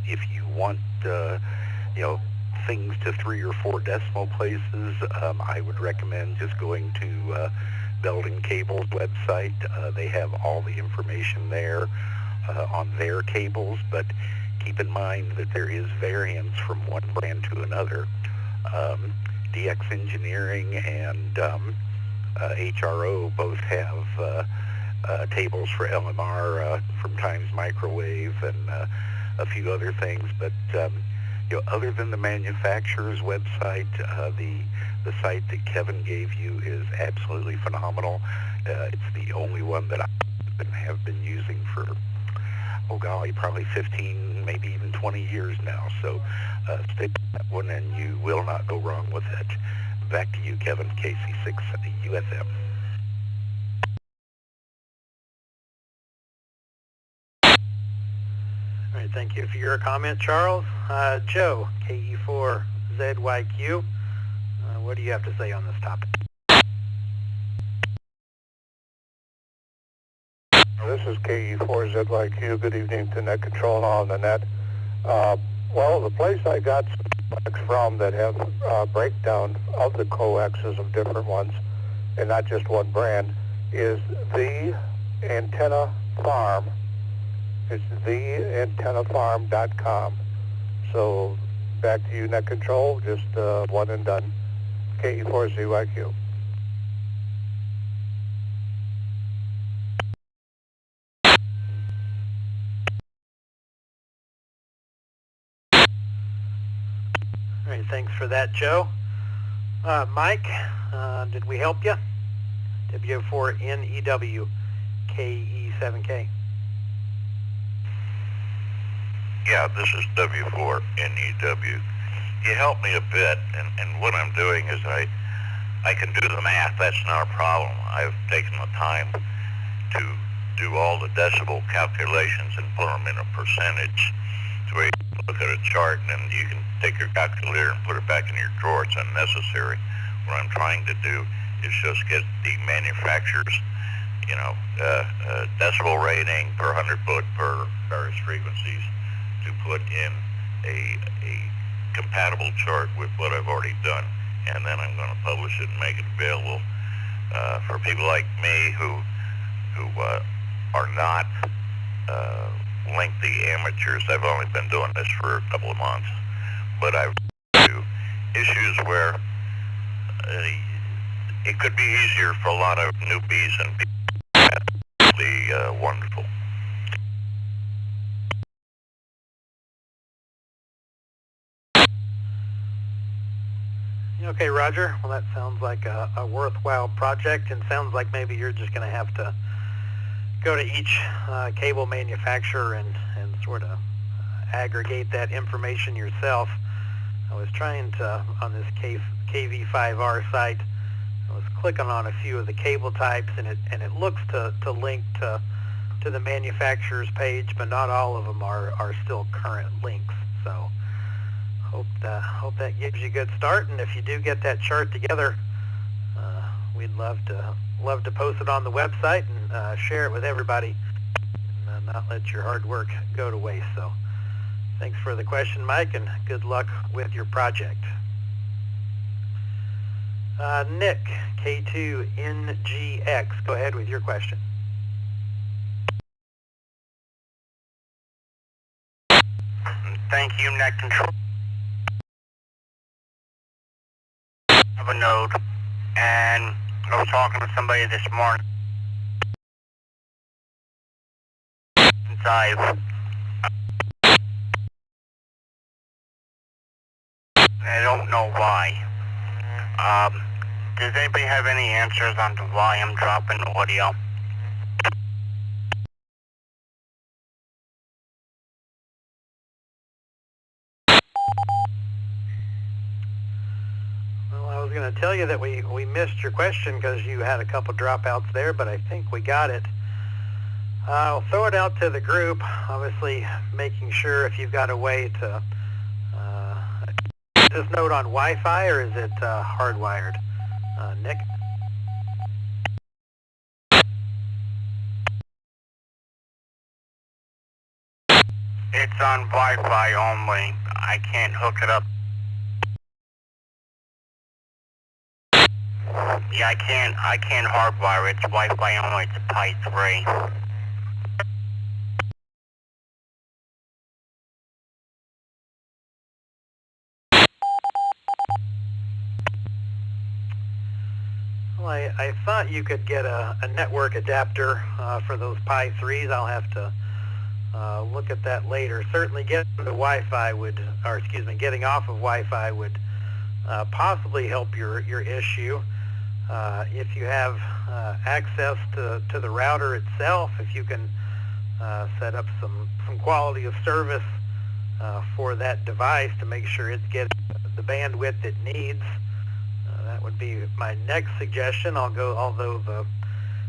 If you want, things to 3 or 4 decimal places, I would recommend just going to Belden Cable's website. They have all the information there on their cables, but keep in mind that there is variance from one brand to another. DX Engineering and HRO both have tables for LMR from Times Microwave and a few other things, but other than the manufacturer's website, the site that Kevin gave you is absolutely phenomenal. It's the only one that I have been using for, oh golly, probably 15, maybe even 20 years now. So stick with that one and you will not go wrong with it. Back to you, Kevin, KC6 UFM. All right, thank you for your comment, Charles. Joe, KE4ZYQ, what do you have to say on this topic? This is KE4ZYQ. Good evening to Net Control and all on the net. Well, the place I got specs from that have breakdown of the coaxes of different ones, and not just one brand, is The Antenna Farm. It's theantennafarm.com. So back to you, Net Control, just one and done. KE4ZYQ. All right, thanks for that, Joe. Mike, did we help you? W4NEW, KE7K. Yeah, this is W4NEW. You helped me a bit, and what I'm doing is I can do the math. That's not a problem. I've taken the time to do all the decibel calculations and put them in a percentage to where you can look at a chart, and then you can take your calculator and put it back in your drawer. It's unnecessary. What I'm trying to do is just get the manufacturer's, decibel rating per 100 foot per various frequencies to put in a compatible chart with what I've already done, and then I'm going to publish it and make it available for people like me who are not lengthy amateurs. I've only been doing this for a couple of months, but I've run into issues where it could be easier for a lot of newbies and people. Absolutely wonderful. Okay, Roger. Well, that sounds like a worthwhile project, and sounds like maybe you're just going to have to go to each cable manufacturer and sort of aggregate that information yourself. I was trying to, on this KV5R site, I was clicking on a few of the cable types, and it looks to link to the manufacturer's page, but not all of them are still current links. So hope that gives you a good start, and if you do get that chart together, we'd love to post it on the website and share it with everybody, and not let your hard work go to waste. So thanks for the question, Mike, and good luck with your project. Nick, K2NGX, go ahead with your question. Thank you, Net Control. I have a node, and I was talking to somebody this morning. Since I don't know why. Does anybody have any answers on why I'm dropping audio? Well, I was going to tell you that we missed your question because you had a couple dropouts there, but I think we got it. I'll throw it out to the group, obviously making sure if you've got a way to, is this node on Wi-Fi or is it hardwired? Nick? It's on Wi-Fi only. I can't hook it up. Yeah, I can't hardwire it. It's Wi-Fi only. It's a Pi 3. Well, I thought you could get a network adapter for those Pi 3s. I'll have to look at that later. Certainly getting to Wi-Fi would, or excuse me, getting off of Wi-Fi would possibly help your issue. If you have access to the router itself, if you can set up some quality of service for that device to make sure it's getting the bandwidth it needs, that would be my next suggestion. Although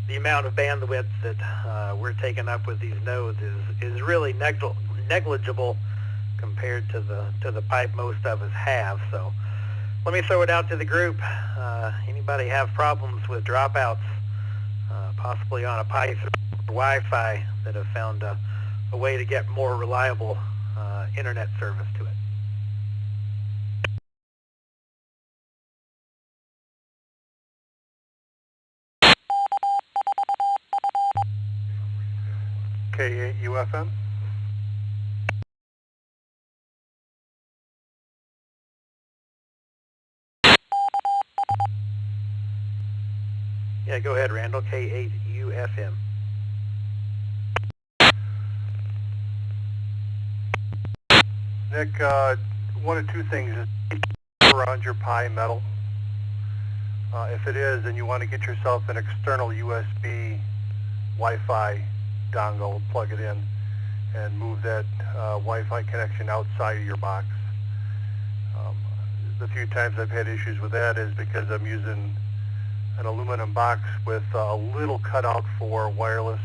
the amount of bandwidth that we're taking up with these nodes is really negligible compared to the pipe most of us have. So let me throw it out to the group. Anybody have problems with dropouts, possibly on a Pi 3 Wi-Fi, that have found a way to get more reliable internet service to it? K8 UFM. Yeah, go ahead, Randall. K8 UFM. Nick, one of two things is around your Pi metal. If it is, then you want to get yourself an external USB Wi-Fi dongle, plug it in, and move that Wi-Fi connection outside of your box. The few times I've had issues with that is because I'm using an aluminum box with a little cutout for wireless,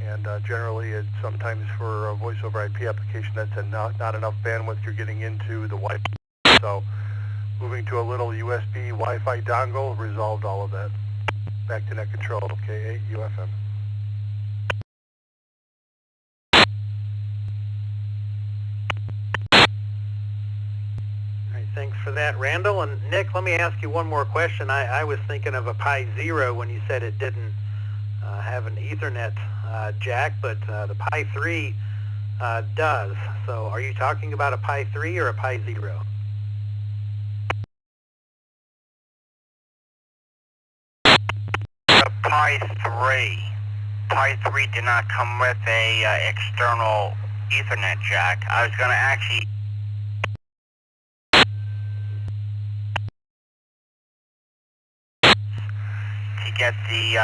and generally it's sometimes for a voice over IP application that's not enough bandwidth you're getting into the Wi-Fi. So moving to a little USB Wi-Fi dongle resolved all of that. Back to net control, K8 UFM. Thanks for that, Randall. And Nick, let me ask you one more question. I was thinking of a Pi 0 when you said it didn't have an Ethernet jack, but the Pi 3 does. So are you talking about a Pi 3 or a Pi 0? The Pi 3. Pi 3 did not come with a external Ethernet jack. I was going to actually get the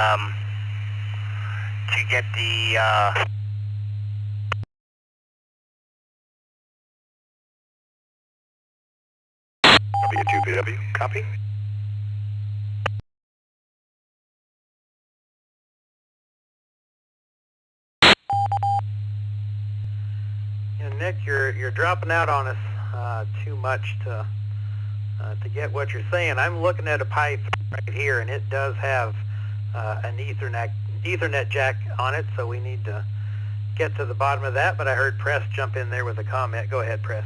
W2PW, copy. Nick, you're dropping out on us too much to get what you're saying. I'm looking at a Pi 3 right here, and it does have an Ethernet jack on it, so we need to get to the bottom of that. But I heard Press jump in there with a comment. Go ahead, Press.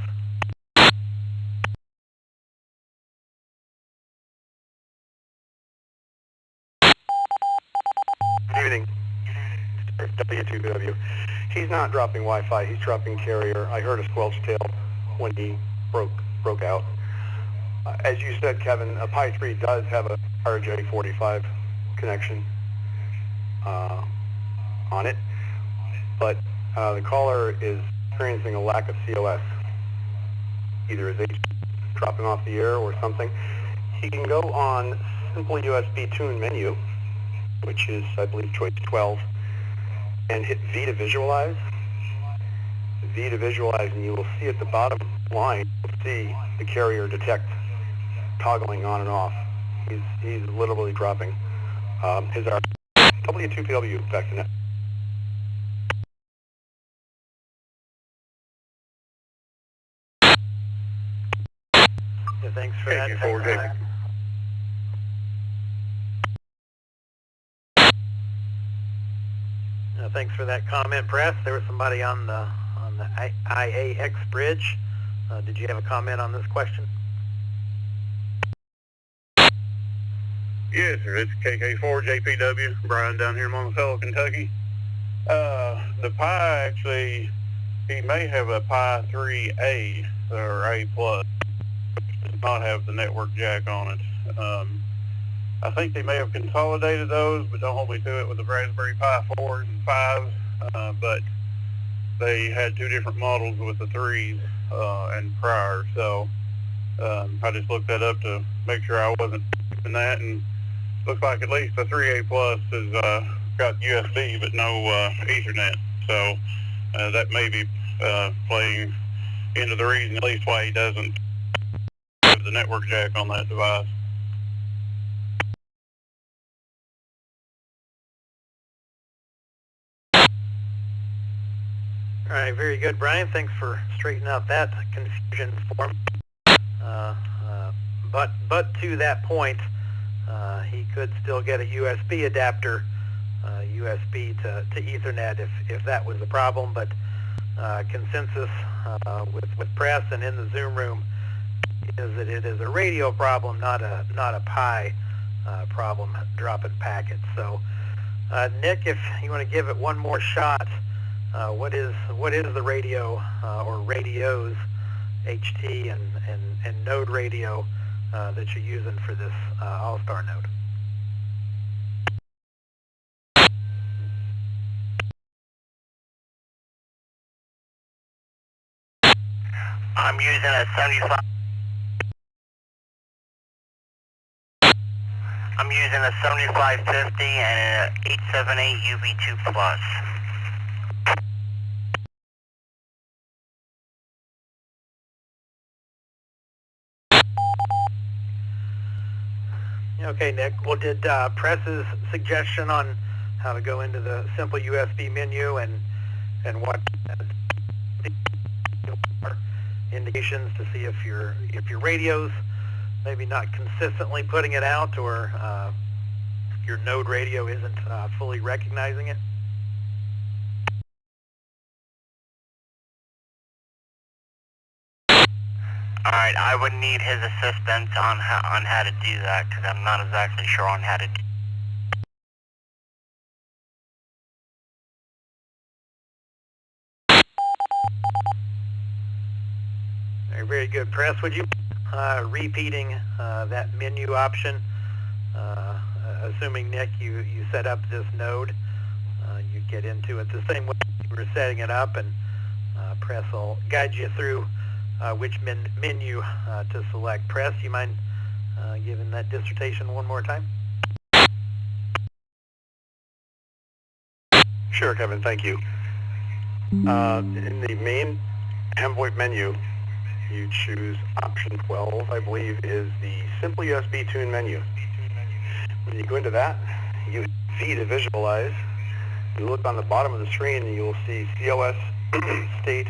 Good evening. W2W. He's not dropping Wi-Fi, he's dropping carrier. I heard a squelch tail when he broke out. As you said, Kevin, a Pi 3 does have a RJ45 connection on it, but the caller is experiencing a lack of COS. Either his H dropping off the air or something. He can go on Simple USB Tune menu, which is, I believe, choice 12, and hit V to visualize. V to visualize, and you will see at the bottom line, you'll see the carrier detect toggling on and off. He's literally dropping his W2PW back to net. Yeah, thanks for that. Thanks for that comment, Press. There was somebody on the on the IAX bridge. Did you have a comment on this question? Yes, sir. It's KK4 JPW, Brian down here in Monticello, Kentucky. The Pi actually, he may have a Pi 3A or A+. Does not have the network jack on it. I think they may have consolidated those, but don't hold me to it, with the Raspberry Pi 4s and 5s. But they had two different models with the 3s and prior. So I just looked that up to make sure I wasn't in that, and looks like at least the 3A Plus has got USB but no Ethernet. So that may be playing into the reason at least why he doesn't have the network jack on that device. All right, very good, Brian. Thanks for straightening out that confusion for me. But to that point, he could still get a USB adapter, USB to Ethernet if that was the problem. But consensus with press and in the Zoom room is that it is a radio problem, not a Pi problem dropping packets. So, Nick, if you want to give it one more shot. What is the radio or radios, HT and node radio that you're using for this All-Star node? I'm using a 75. I'm using a 7550 and an 878 UV2 Plus. Okay, Nick. Well, did Press's suggestion on how to go into the simple USB menu and what indications to see if your radio's maybe not consistently putting it out, or your node radio isn't fully recognizing it? Alright, I would need his assistance on how to do that, because I'm not exactly sure on how to do it. Very good, Press. Would you repeating that menu option? Assuming, Nick, you set up this node, you get into it the same way you were setting it up, and Press will guide you through which menu to select. Press, you mind giving that dissertation one more time? Sure, Kevin, thank you. In the main Hemvoip menu, you choose option 12, I believe, is the Simple USB Tune menu. When you go into that, you hit V to visualize. You look on the bottom of the screen and you'll see COS state.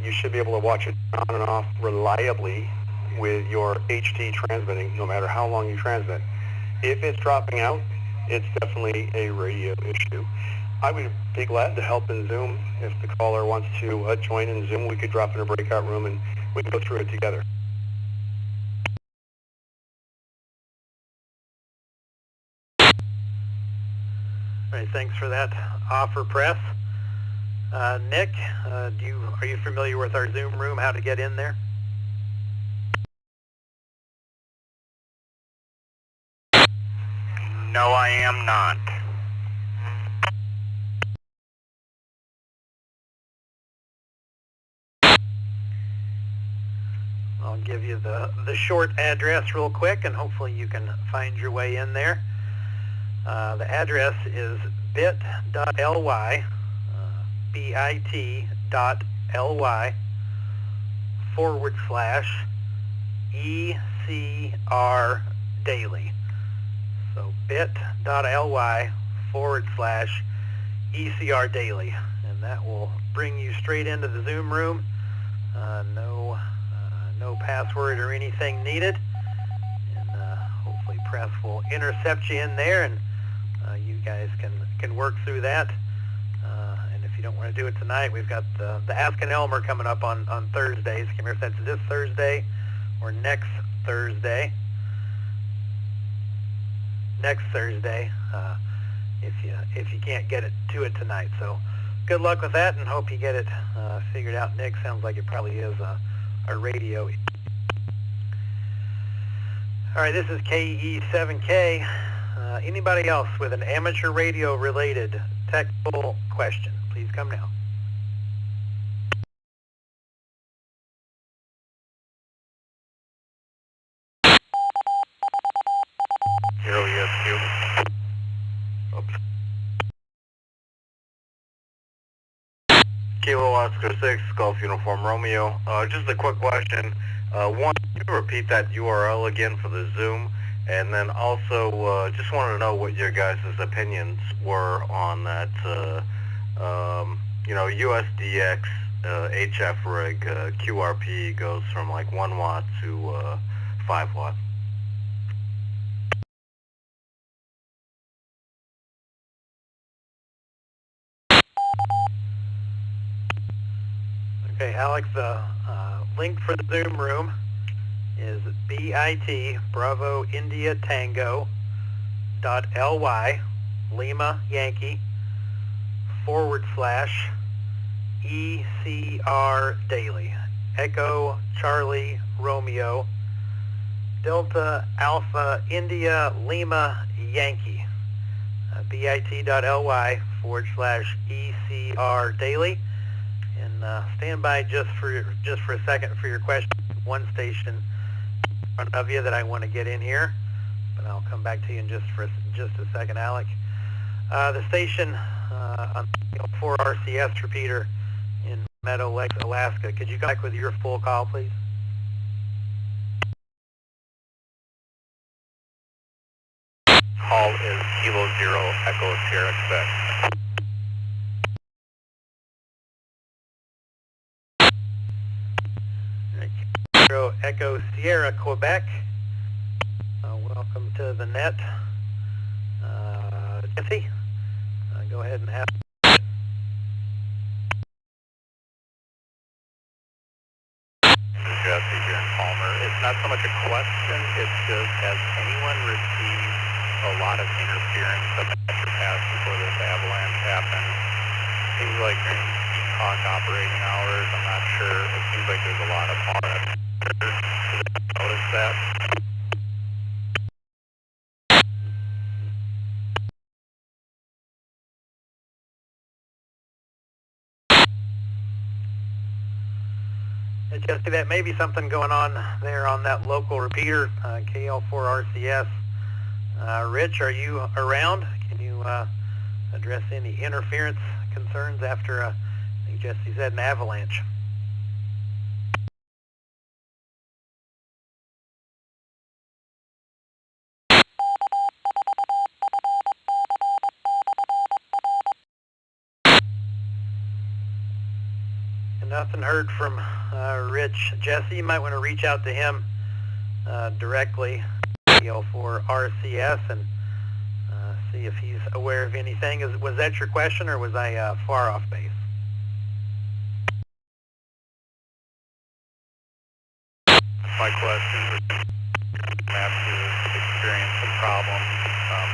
You should be able to watch it on and off reliably with your HT transmitting, no matter how long you transmit. If it's dropping out, it's definitely a radio issue. I would be glad to help in Zoom. If the caller wants to join in Zoom, we could drop in a breakout room and we can go through it together. All right, thanks for that offer, Press. Nick, are you familiar with our Zoom room, how to get in there? No, I am not. I'll give you the short address real quick, and hopefully you can find your way in there. The address is bit.ly, bit.ly /ECR daily. So bit.ly /ECR daily. And that will bring you straight into the Zoom room. No password or anything needed. And hopefully Press will intercept you in there, and you guys can work through that. And if you don't don't want to do it tonight. We've got the Ask an Elmer coming up on Thursdays. Can't remember if that's this Thursday or next Thursday. Next Thursday, if you can't get to it tonight. So good luck with that, and hope you get it figured out. Nick, sounds like it probably is a radio. All right, this is KE7K. Anybody else with an amateur radio related technical question, please come now. Zero ESQ. Oops. Kilo Oscar 6, Golf Uniform Romeo. Just a quick question. One, can you repeat that URL again for the Zoom? And then also, just wanted to know what your guys' opinions were on that, USDX HF rig QRP goes from like 1 watt to 5 watt. Okay, Alex, the link for the Zoom room is bit Bravo India Tango .ly Lima Yankee / ECR Daily Echo Charlie Romeo Delta Alpha India Lima Yankee bit.ly / ECR Daily. And stand by just for a second for your question. One station in front of you that I want to get in here, but I'll come back to you in just a second, Alec. The station on 4 RCS repeater in Meadow Lake, Alaska. Could you come back with your full call, please? Call is Kilo Zero Echo Sierra Quebec. Echo Sierra Quebec. Welcome to the net. Jesse, go ahead and have. This is Jesse here in Palmer. It's not so much a question, it's just, has anyone received a lot of interference of your pass before this avalanche happened? Seems like during peak operating hours, I'm not sure. It seems like there's a lot of RF. Notice that? Jesse, that may be something going on there on that local repeater, KL4RCS. Rich, are you around? Can you address any interference concerns after, I think Jesse said, an avalanche? Nothing heard from Rich. Jesse, you might want to reach out to him directly, for RCS, and see if he's aware of anything. Was that your question, or was I far off base? My question is, maps to experience some problems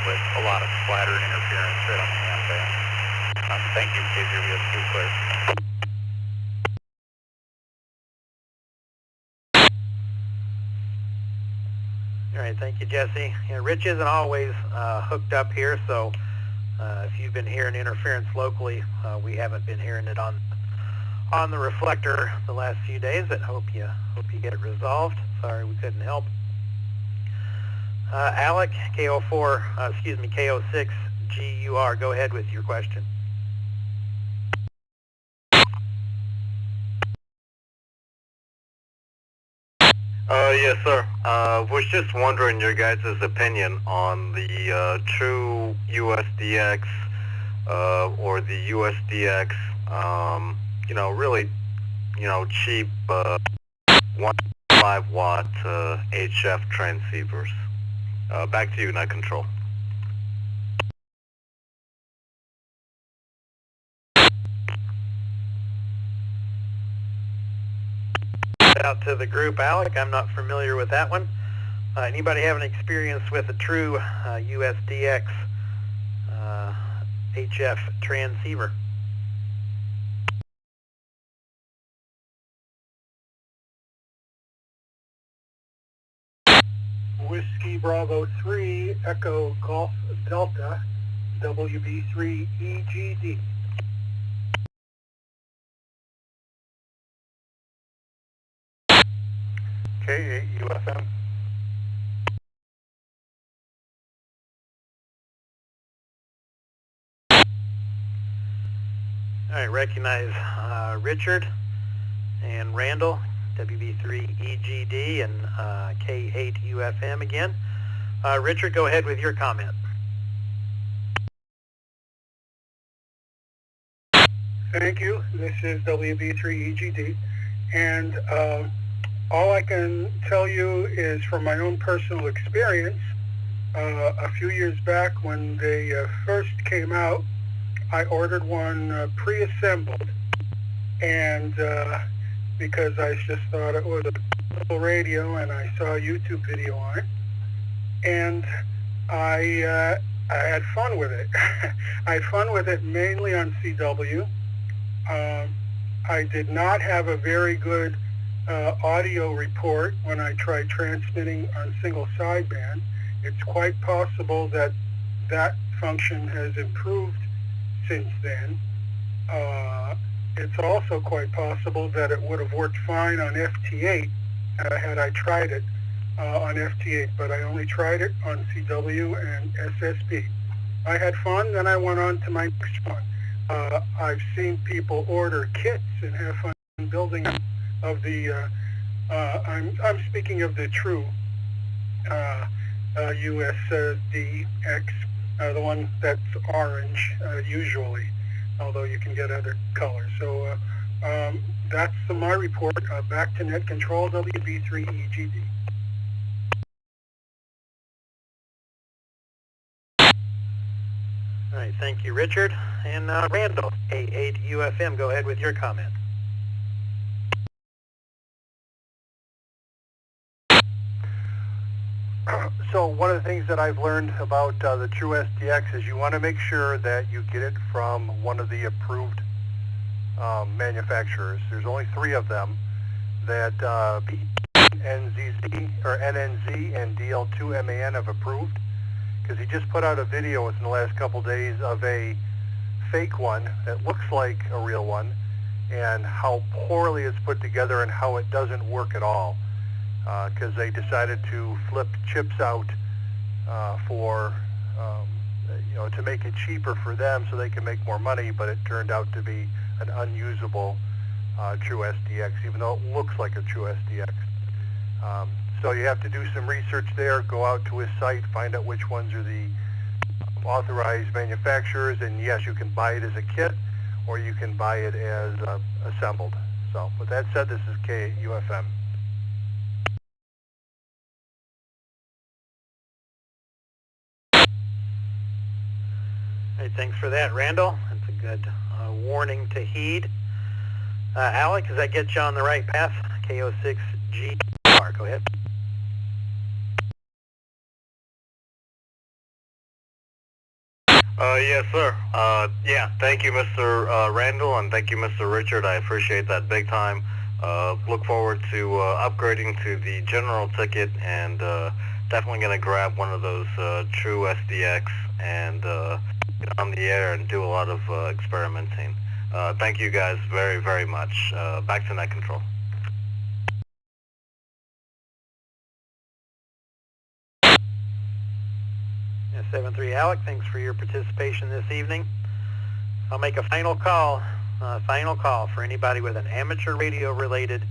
with a lot of splatter and interference right on the hand band. Thank you, KZRBS2 clear. All right, thank you, Jesse. Yeah, Rich isn't always hooked up here, so if you've been hearing interference locally, we haven't been hearing it on the reflector the last few days. I hope you get it resolved. Sorry we couldn't help. Alec, KO6 GUR. Go ahead with your question. Yes, sir. Was just wondering your guys' opinion on the true USDX or the USDX, really, cheap 1.5 watt HF transceivers. Back to you, Net Control. Out to the group, Alec. I'm not familiar with that one. Anybody have an experience with a true USDX HF transceiver? Whiskey Bravo 3, Echo Golf Delta, WB3 EGD. K8 UFM. All right, recognize Richard and Randall, WB3 EGD and K8 UFM again. Richard, go ahead with your comment. Thank you. This is WB3 EGD, and all I can tell you is from my own personal experience. A few years back when they first came out, I ordered one pre-assembled, and because I just thought it was a little radio, and I saw a YouTube video on it, and I had fun with it. I had fun with it mainly on CW. I did not have a very good audio report when I tried transmitting on single sideband. It's quite possible that that function has improved since then. It's also quite possible that it would have worked fine on FT8 had I tried it on FT8, but I only tried it on CW and SSB. I had fun, then I went on to my next one. I've seen people order kits and have fun building of the, I'm speaking of the true USDX, the one that's orange usually, although you can get other colors. So that's my report. Back to Net Control, WB3 EGD. All right, thank you, Richard. And Randall, K8 UFM, go ahead with your comment. So one of the things that I've learned about the True SDX is you want to make sure that you get it from one of the approved manufacturers. There's only 3 of them that NZZ or NNZ and DL2MAN have approved, because he just put out a video within the last couple days of a fake one that looks like a real one, and how poorly it's put together and how it doesn't work at all, because they decided to flip chips out for to make it cheaper for them so they can make more money, but it turned out to be an unusable True SDX, even though it looks like a True SDX. So you have to do some research there, go out to his site, find out which ones are the authorized manufacturers, and yes, you can buy it as a kit, or you can buy it as assembled. So with that said, this is K8 UFM. Hey, thanks for that, Randall. That's a good warning to heed. Alec, does that get you on the right path? KO6GR, go ahead. Yes, sir. Yeah, thank you, Mr. Randall, and thank you, Mr. Richard. I appreciate that big time. Look forward to upgrading to the general ticket, and definitely going to grab one of those True SDX and get on the air and do a lot of experimenting. Thank you guys very, very much. Back to Net Control. 7-3 Alec, thanks for your participation this evening. I'll make a final call for anybody with an amateur radio related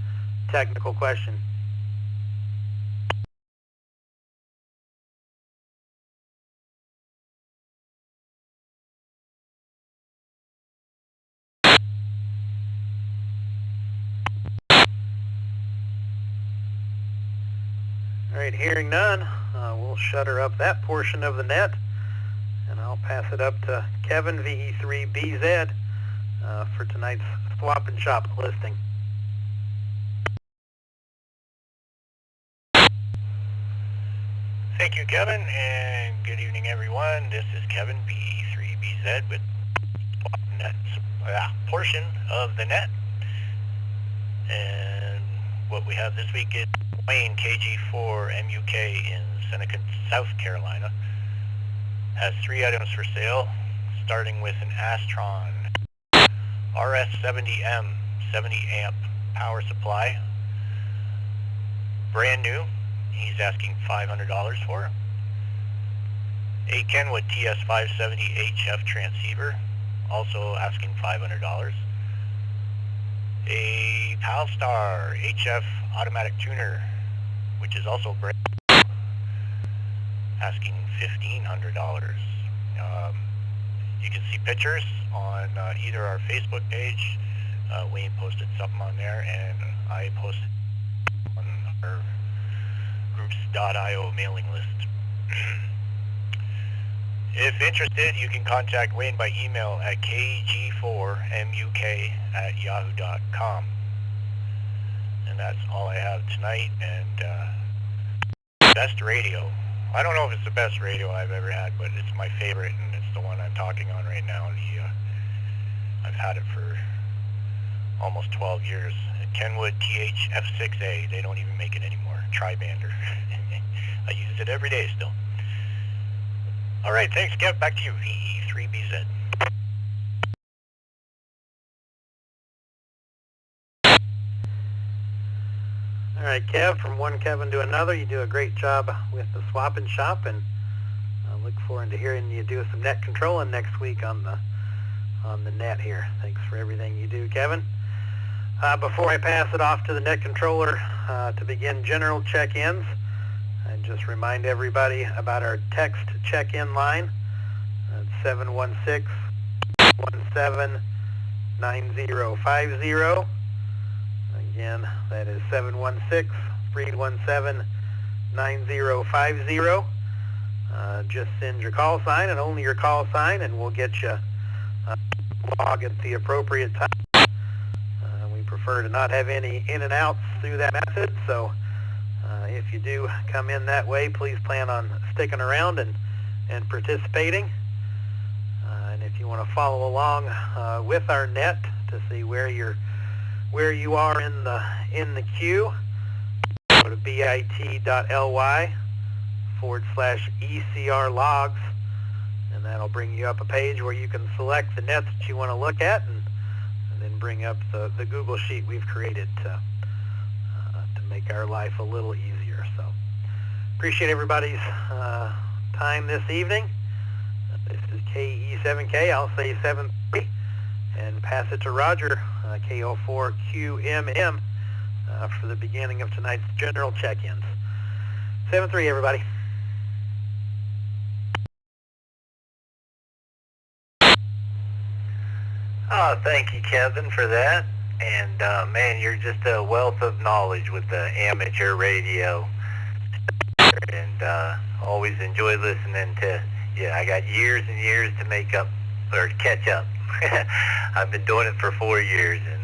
technical question. All right, hearing none, we'll shutter up that portion of the net, and I'll pass it up to Kevin, VE3BZ, for tonight's Swap and Shop listing. Thank you, Kevin, and good evening, everyone. This is Kevin, B3BZ, with net, portion of the net. And what we have this week is Wayne, KG4MUK in Seneca, South Carolina, has 3 items for sale, starting with an Astron RS70M 70 amp power supply, brand new. He's asking $500 for it. A Kenwood TS570HF transceiver, also asking $500. A Palstar HF automatic tuner, which is also brand new, asking $1,500. You can see pictures on either our Facebook page. Wayne posted something on there, and I posted on our groups.io mailing list. If interested, you can contact Wayne by email at kg4muk@yahoo.com. And that's all I have tonight. And best radio. I don't know if it's the best radio I've ever had, but it's my favorite, and it's the one I'm talking on right now. I've had it for almost 12 years. Kenwood THF6A. They don't even make it anymore. Tri-bander. I use it every day still. All right, thanks, Kev. Back to you, VE3BZ. All right, Kev, from one Kevin to another, you do a great job with the swap and shop, and I look forward to hearing you do some net controlling next week on the net here. Thanks for everything you do, Kevin. Before I pass it off to the net controller to begin general check-ins, I just remind everybody about our text check-in line. It's 716-17-9050. Again, that is 716-317-9050. Just send your call sign and only your call sign, and we'll get you log at the appropriate time. We prefer to not have any in and outs through that method, so if you do come in that way, please plan on sticking around and participating. And if you want to follow along with our net to see where you are in the queue, go to bit.ly/ECR logs, and that'll bring you up a page where you can select the nets that you want to look at, and then bring up the Google sheet we've created to make our life a little easier. So appreciate everybody's time this evening. This is KE7K, I'll say 73, and pass it to Roger, KO4QMM, for the beginning of tonight's general check-ins. 7-3, everybody. Oh, thank you, Kevin, for that. And, man, you're just a wealth of knowledge with the amateur radio. And always enjoy listening to you. I got years and years to make up, or catch up. I've been doing it for 4 years, and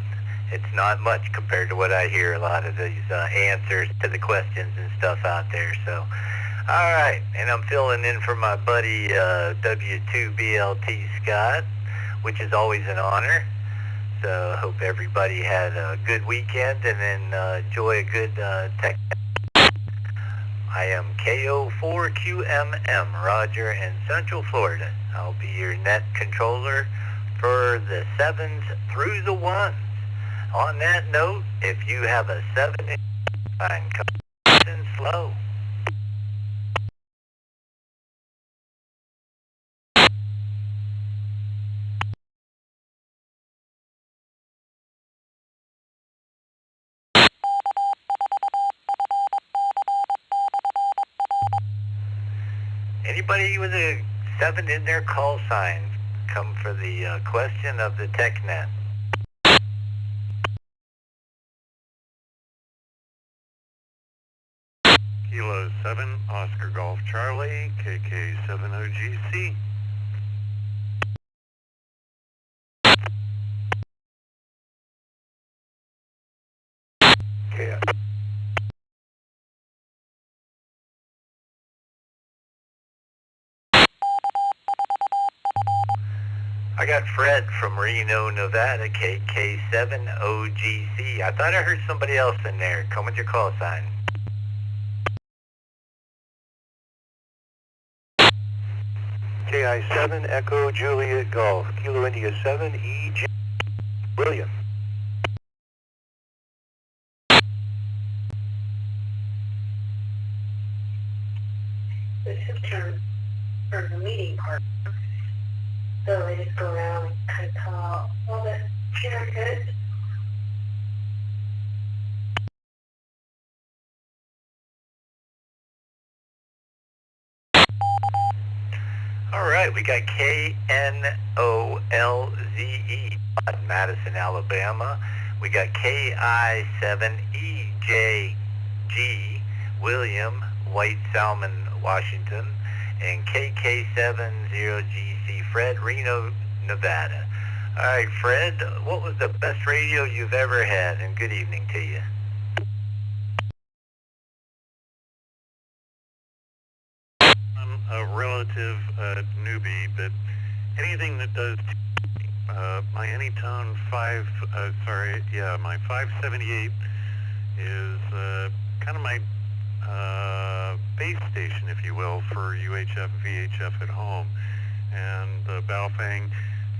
it's not much compared to what I hear, a lot of these answers to the questions and stuff out there. So, all right. And I'm filling in for my buddy W2BLT Scott, which is always an honor. So I hope everybody had a good weekend, and then enjoy a good tech. I am KO4QMM, Roger, in Central Florida. I'll be your net controller for the 7s through the 1s. On that note, if you have a 7, fine, come in slow. Anybody with a 7 in their call sign, come for the question of the TechNet. Kilo 7, Oscar Golf Charlie, KK70GC. Yeah. got Fred from Reno, Nevada, KK7OGC. I thought I heard somebody else in there. Come with your call sign. KI7 Echo Juliet Golf, Kilo India 7 EJ William. This is turn for the meeting part. So I just go around and kind of call all the haircuts. All right, we got KNOLZE on Madison, Alabama. We got KI7EJG William, White Salmon, Washington, and KK70GC Fred, Reno, Nevada. All right, Fred, what was the best radio you've ever had? And good evening to you. I'm a relative newbie, but anything that does my Anytone my 578 is kind of my base station, if you will, for UHF, VHF at home, and the Baofeng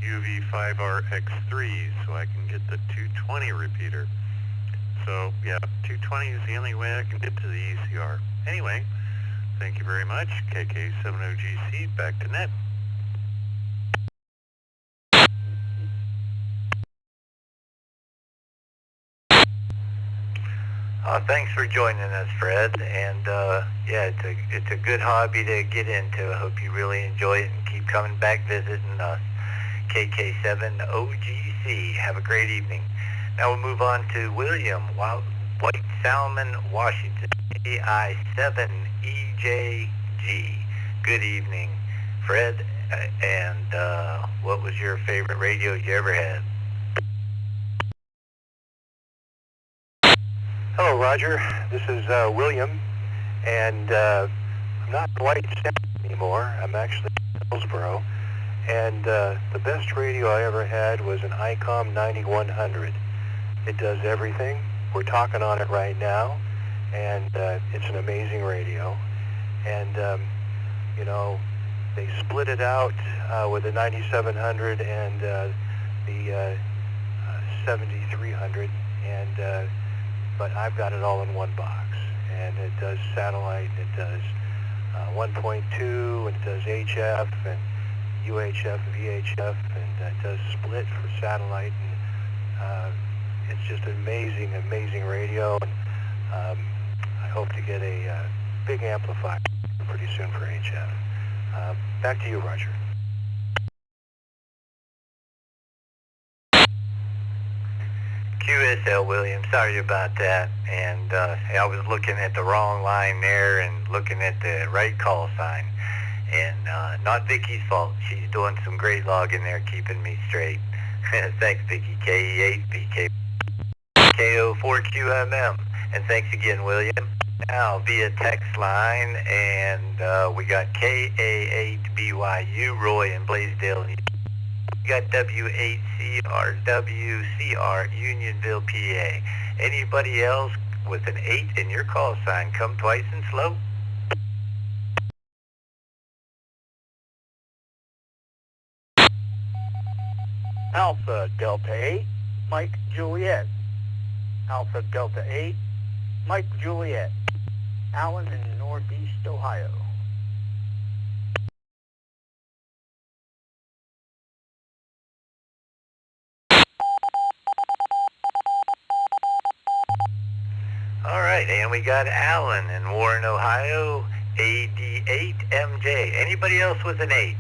UV5RX3, so I can get the 220 repeater. So yeah, 220 is the only way I can get to the ECR. Anyway, thank you very much. KK70GC, back to net. Thanks for joining us, Fred. And yeah, it's a good hobby to get into. I hope you really enjoy it and keep coming back visiting us. KK7OGC. Have a great evening. Now we'll move on to William, White Salmon, Washington, KI7EJG. Good evening, Fred. And what was your favorite radio you ever had? Hello, Roger. This is William, and I'm not in White Salmon anymore. I'm actually in Hillsboro, and the best radio I ever had was an ICOM 9100. It does everything. We're talking on it right now, and it's an amazing radio. And you know, they split it out with the 9700 and the 7300, and but I've got it all in one box, and it does satellite, it does 1.2, and it does HF, and UHF, VHF, and it does split for satellite, and it's just an amazing, amazing radio, and I hope to get a big amplifier pretty soon for HF. Back to you, Roger. QSL, William, sorry about that. And I was looking at the wrong line there and looking at the right call sign. And not Vicky's fault. She's doing some great logging there, keeping me straight. Thanks, Vicky. KE8, BK04QMM. And thanks again, William. Now, via text line, and we got KA8BYU, Roy in Blaisdell. We got W8CRWCR, Unionville, PA. Anybody else with an 8 in your call sign, come twice and slow. Alpha Delta 8, Mike Juliet. Alpha Delta 8, Mike Juliet. Allen in Northeast Ohio. All right, and we got Allen in Warren, Ohio, AD8MJ. Anybody else with an 8?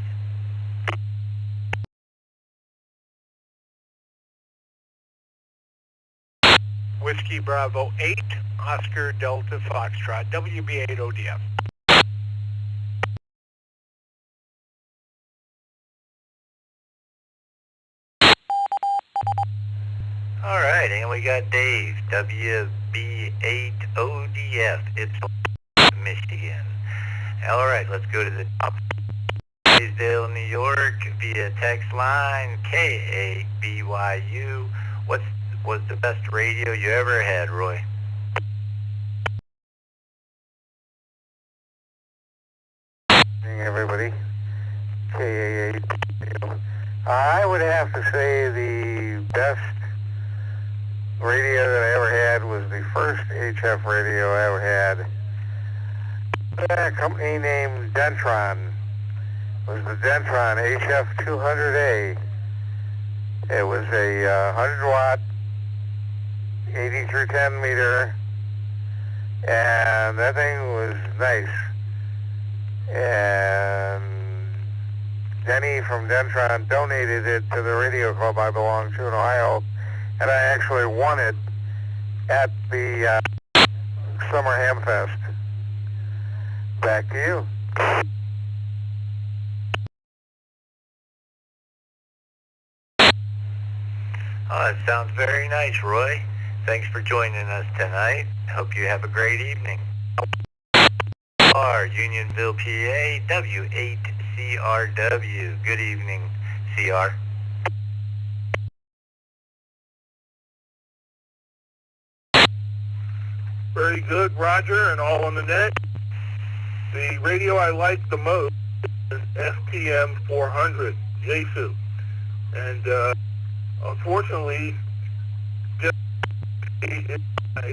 Whiskey Bravo 8, Oscar Delta Foxtrot, WB8ODF. All right, and we got Dave, WB8ODF. It's Michigan. All right, let's go to the top. Scottsdale, New York, via text line KABYU. Was the best radio you ever had, Roy? Hey, everybody. KAA. I would have to say the best radio that I ever had was the first HF radio I ever had. A company named Dentron. It was the Dentron HF200A. It was a 100 watt, 80 through 10 meter, and that thing was nice. And Denny from Dentron donated it to the radio club I belong to in Ohio, and I actually won it at the Summer Ham Fest. Back to you. Oh, that sounds very nice, Roy. Thanks for joining us tonight. Hope you have a great evening. Unionville, PA, W8CRW. Good evening, CR. Very good, Roger, and all on the net. The radio I like the most is FTM 400, Jesu. And unfortunately, I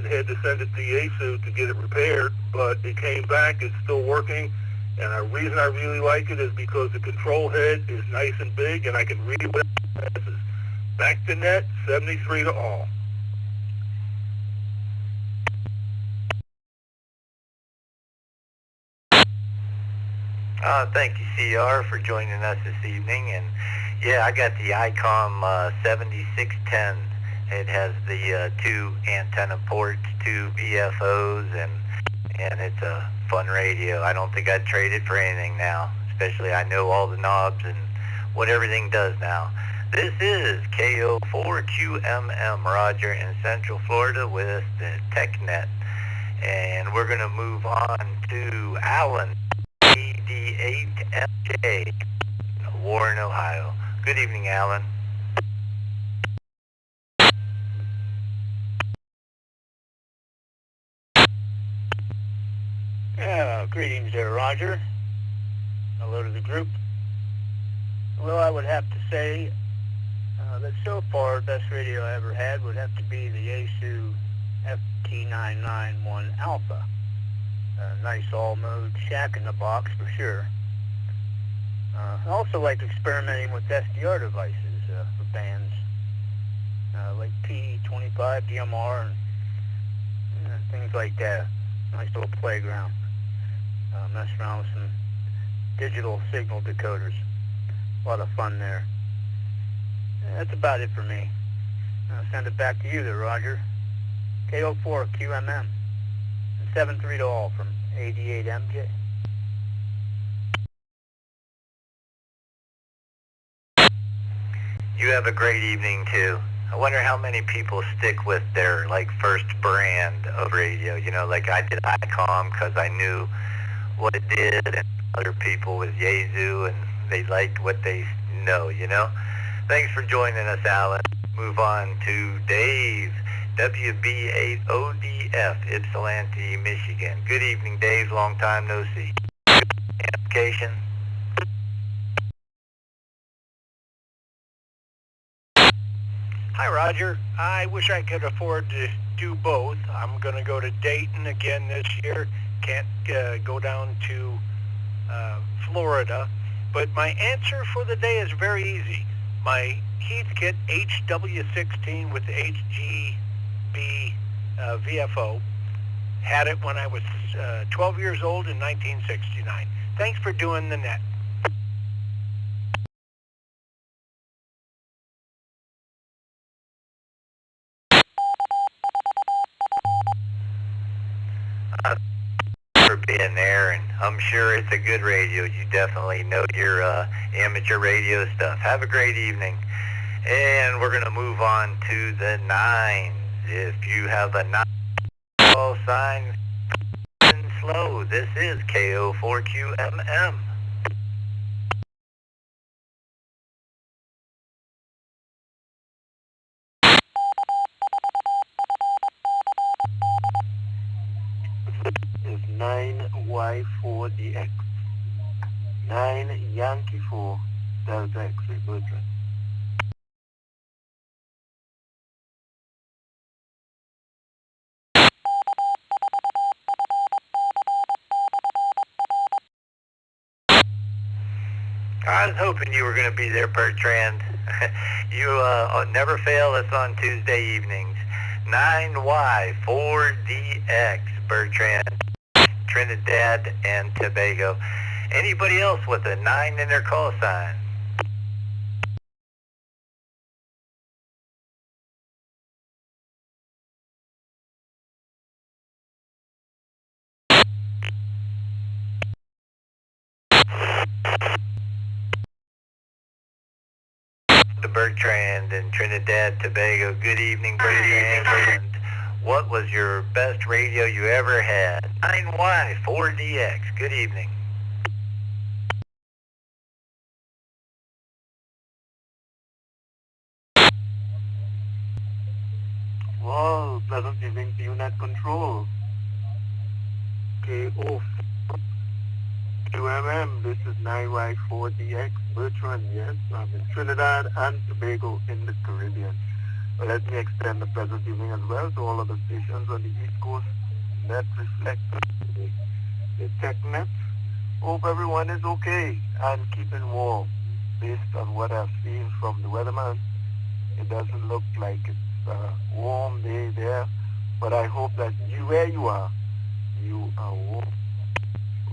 had to send it to Yaesu to get it repaired, but it came back, it's still working, and the reason I really like it is because the control head is nice and big, and I can read what it passes. Back to net, 73 to all. Thank you, CR, for joining us this evening. And yeah, I got the ICOM 7610. It has the two antenna ports, two VFOs, and it's a fun radio. I don't think I'd trade it for anything now, especially I know all the knobs and what everything does now. This is KO4QMM, Roger, in Central Florida with the TechNet. And we're going to move on to Alan, AD8MJ, Warren, Ohio. Good evening, Alan. Greetings there, Roger. Hello to the group. Well, I would have to say that so far, the best radio I ever had would have to be the Yaesu FT991 Alpha. Nice all-mode shack in the box for sure. I also like experimenting with SDR devices for bands like P25, DMR, and things like that. Nice little playground. Mess around with some digital signal decoders. A lot of fun there. That's about it for me. I'll send it back to you there, Roger. KO4 QMM. And 7-3 to all from AD8MJ. You have a great evening, too. I wonder how many people stick with their, first brand of radio. You know, like I did ICOM because I knew what it did, and other people with Yaesu, and they liked what they know, you know? Thanks for joining us, Alan. Move on to Dave, WB8ODF, Ypsilanti, Michigan. Good evening, Dave. Long time no see. Good application. Hi, Roger. I wish I could afford to do both. I'm going to go to Dayton again this year. Can't go down to Florida. But my answer for the day is very easy. My Heathkit HW16 with the HGB VFO. Had it when I was 12 years old in 1969. Thanks for doing the net. For being there, and I'm sure it's a good radio. You definitely know your amateur radio stuff. Have a great evening. And we're going to move on to the 9s. If you have a 9 call sign, slow. This is KO4QMM. 9Y4DX. 9 Yankee 4 Delta X-ray Bertrand. I was hoping you were going to be there, Bertrand. You never fail us on Tuesday evenings. 9Y4DX, Bertrand, Trinidad and Tobago. Anybody else with a 9 in their call sign? To Bertrand and Trinidad, Tobago. Good evening, Bertrand. What was your best radio you ever had? 9Y4DX. Good evening. Wow, pleasant evening to you, Net Control. KO QMM, this is 9Y4DX Bertrand, yes, I'm in Trinidad and Tobago in the Caribbean. Well, let me extend the pleasant evening as well to all of the stations on the East Coast, Net Reflector, the Tech Net. Hope everyone is okay and keeping warm. Based on what I've seen from the weatherman, it doesn't look like it's a warm day there, but I hope that where you are warm.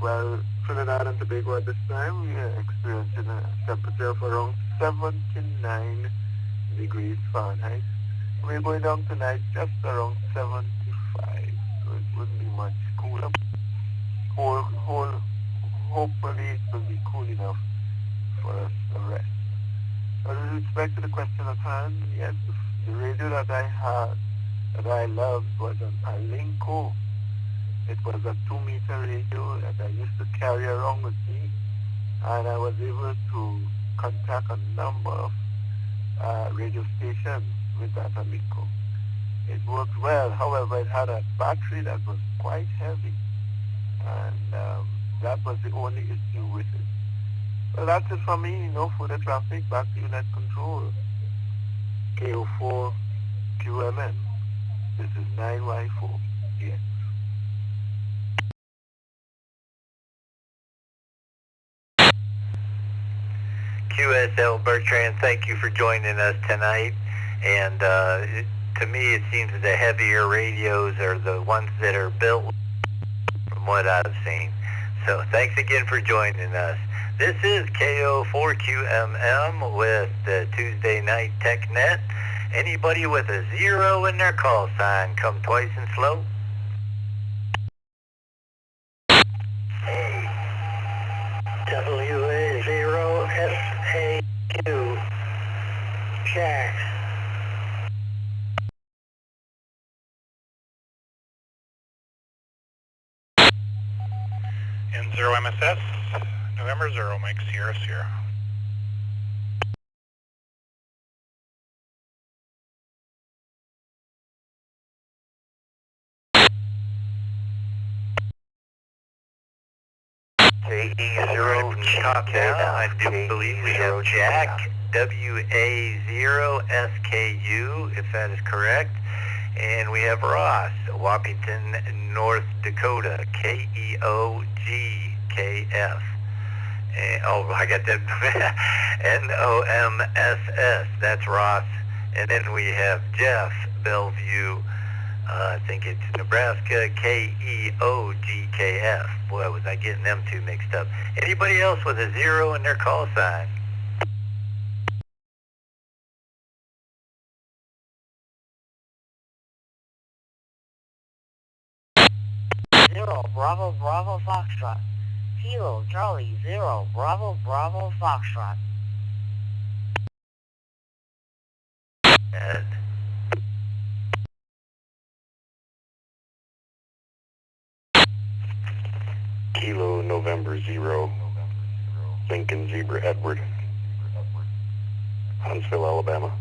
Well, Trinidad and Tobago at this time, we are experiencing a temperature of around 79 degrees Fahrenheit. We're going down tonight just around 75, so it wouldn't be much cooler. Hopefully it will be cool enough for us to rest. But with respect to the question at hand, yes, the radio that I had, that I loved, was an Alinco. It was a 2-meter radio that I used to carry around with me, and I was able to contact a number of radio stations with that Alinco. It worked well, however, it had a battery that was quite heavy, and that was the only issue with it. Well, that's it for me, no further traffic, back to you, Net Control. KO4 QMN, this is 9Y4, yes. QSL Bertrand, thank you for joining us tonight. And to me, it seems that the heavier radios are the ones that are built from what I've seen. So thanks again for joining us. This is KO4QMM with the Tuesday Night TechNet. Anybody with a 0 in their call sign, come twice and slow. WA0SAQ. Jack. N0 MSS, November 0, Mike Sierra Sierra. KE0 top down. I do believe we have Jack, WA0SKU, if that is correct. And we have Ross, Washington, North Dakota, KEOGKF. Oh, I got that. NOMSS, that's Ross. And then we have Jeff, Bellevue, I think it's Nebraska, KEOGKF. Boy, was I getting them two mixed up. Anybody else with a 0 in their call sign? Zero, Bravo, Bravo, Foxtrot. Kilo, Charlie, 0, Bravo, Bravo, Foxtrot. Ed. Kilo November 0, Lincoln Zebra Edward, Huntsville, Alabama.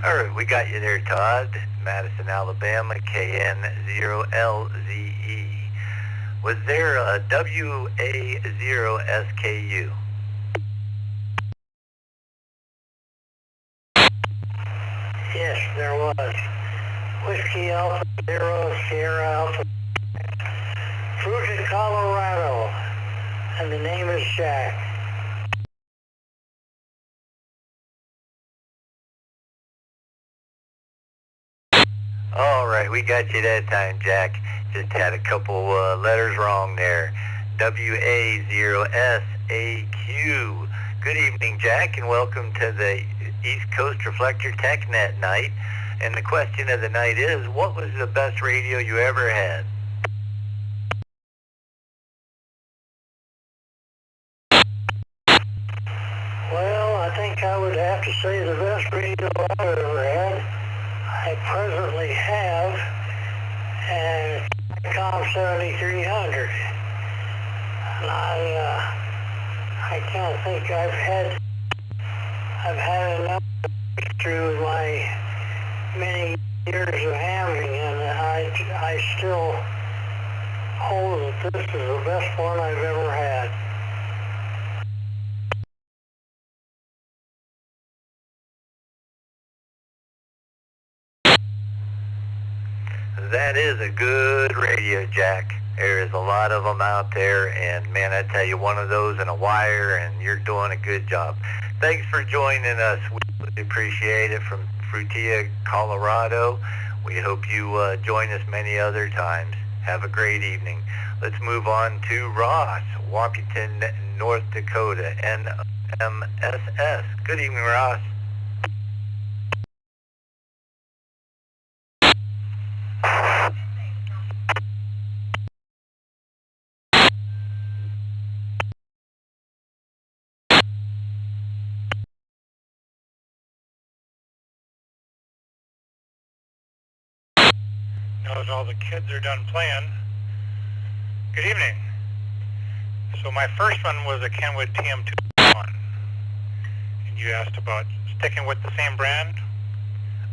All right, we got you there, Todd. Madison, Alabama, KN0LZE. Was there a WA0SKU? Yes, there was. Whiskey Alpha Zero Sierra Alpha. Fruited, Colorado. And the name is Jack. All right, we got you that time, Jack. Just had a couple letters wrong there. WA0SAQ. Good evening, Jack, and welcome to the East Coast Reflector TechNet night. And the question of the night is, what was the best radio you ever had? Well, I think I would have to say the best radio I've ever had, I presently have, and it's COM 7300. And I can't think I've had enough through my many years of having, and I still hold that this is the best one I've ever had. That is a good radio, Jack. There is a lot of them out there, and man, I tell you, one of those in a wire, and you're doing a good job. Thanks for joining us. We really appreciate it from Frutia, Colorado. We hope you join us many other times. Have a great evening. Let's move on to Ross, Washington, North Dakota, NMSS. Good evening, Ross. Now that all the kids are done playing, good evening. So my first one was a Kenwood TM201. And you asked about sticking with the same brand.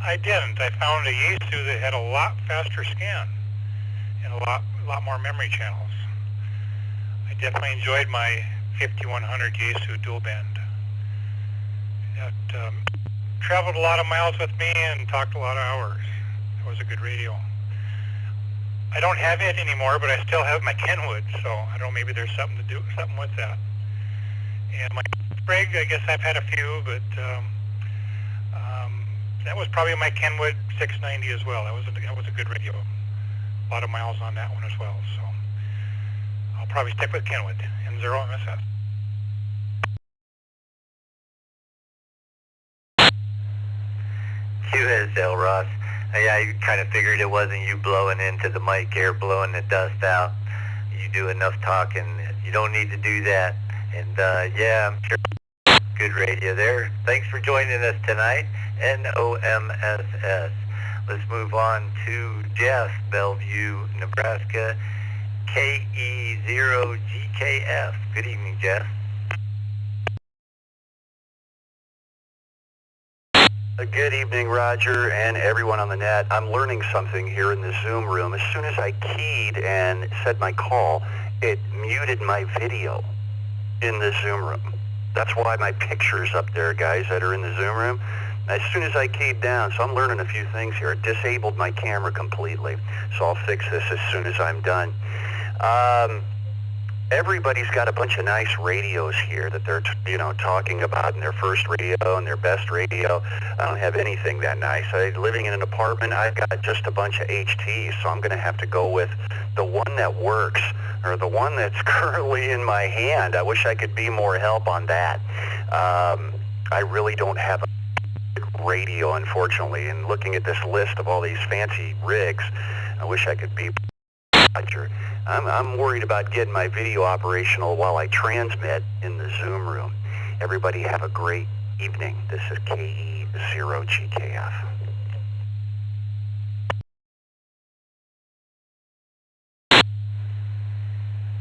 I didn't. I found a Yaesu that had a lot faster scan and a lot more memory channels. I definitely enjoyed my 5100 Yaesu dual band. It traveled a lot of miles with me and talked a lot of hours. It was a good radio. I don't have it anymore, but I still have my Kenwood, so I don't know, maybe there's something with that. And my Sprague, I guess I've had a few, but that was probably my Kenwood 690 as well. That was a good radio. A lot of miles on that one as well, so I'll probably stick with Kenwood and 0MSS. QSL, Ross. Yeah, I kind of figured it wasn't you blowing into the mic here, blowing the dust out. You do enough talking. You don't need to do that. And yeah, I'm sure good radio there. Thanks for joining us tonight. NOMSS. Let's move on to Jeff, Bellevue, Nebraska, KE0GKF. Good evening, Jeff. Good evening, Roger, and everyone on the net. I'm learning something here in the Zoom room. As soon as I keyed and said my call, it muted my video in the Zoom room. That's why my picture's up there, guys, that are in the Zoom room. As soon as I keyed down, so I'm learning a few things here. It disabled my camera completely, so I'll fix this as soon as I'm done. Everybody's got a bunch of nice radios here that they're, talking about in their first radio and their best radio. I don't have anything that nice. Living in an apartment, I've got just a bunch of HTs, so I'm going to have to go with the one that works, or the one that's currently in my hand. I wish I could be more help on that. I really don't have a radio, unfortunately, and looking at this list of all these fancy rigs, I wish I could be Roger. I'm worried about getting my video operational while I transmit in the Zoom room. Everybody have a great evening. This is KE0GKF.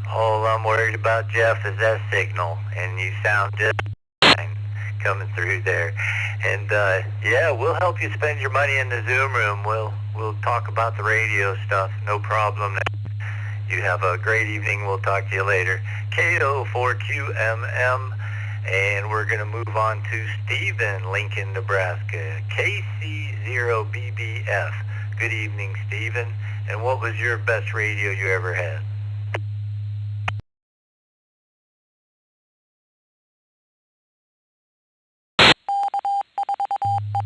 All I'm worried about, Jeff, is that signal, and you sound just fine. coming through there. And yeah, we'll help you spend your money in the Zoom room. We'll talk about the radio stuff, no problem. You have a great evening. We'll talk to you later. KO4QMM, and we're going to move on to Stephen, Lincoln, Nebraska. KC0BBF. Good evening, Stephen. And what was your best radio you ever had?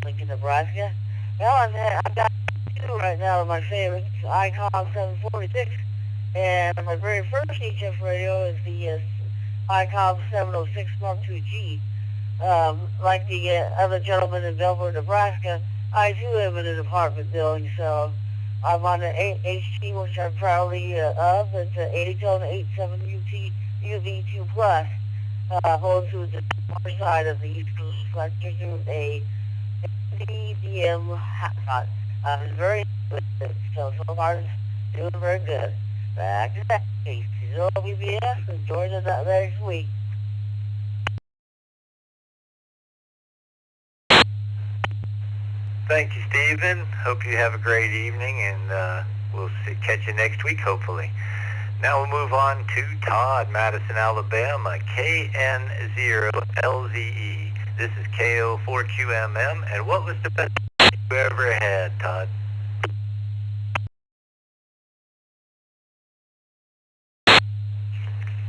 Lincoln, Nebraska. Well, I've got two right now of my favorites, ICOM 746, and my very first HF radio is the ICOM 706 Mark II-G. Like the other gentleman in Belvoir, Nebraska, I too live in an apartment building, so I'm on an HT, which I'm proudly of. It's an 80-tone 87 UV2 Plus, holds to the far side of the East Coast Reflector through a DDM hotspot. I'm very good, so far it's doing very good. Back to that case. So BBS, enjoy the next week. Thank you, Stephen. Hope you have a great evening, and we'll catch you next week, hopefully. Now we'll move on to Todd, Madison, Alabama, KN0LZE. This is KO4QMM, and what was the best you ever had, Todd?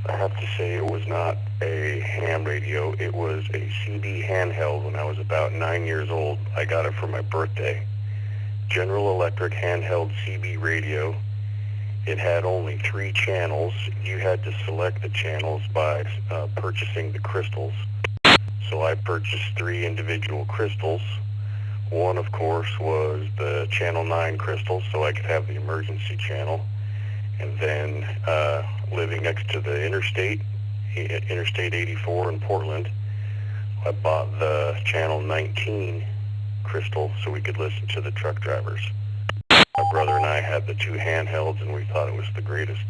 I have to say it was not a ham radio. It was a CB handheld when I was about 9 years old. I got it for my birthday. General Electric handheld CB radio. It had only 3 channels. You had to select the channels by purchasing the crystals. So I purchased 3 individual crystals. One, of course, was the Channel 9 crystal, so I could have the emergency channel. And then living next to the Interstate 84 in Portland, I bought the Channel 19 crystal so we could listen to the truck drivers. My brother and I had the 2 handhelds, and we thought it was the greatest.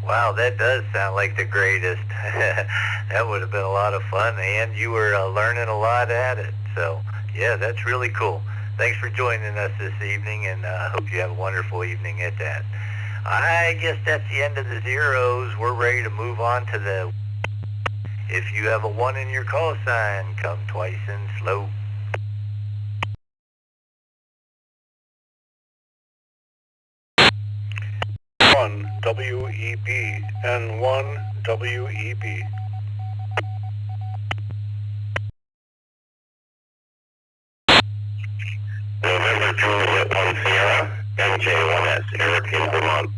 Wow, that does sound like the greatest. That would have been a lot of fun, and you were learning a lot at it. So, yeah, that's really cool. Thanks for joining us this evening, and I hope you have a wonderful evening at that. I guess that's the end of the zeros. We're ready to move on to the... If you have a 1 in your call sign, come twice and slow. WEB, N1 WEB. November Juliet 1 Sierra, NJ1S, Eric in Vermont.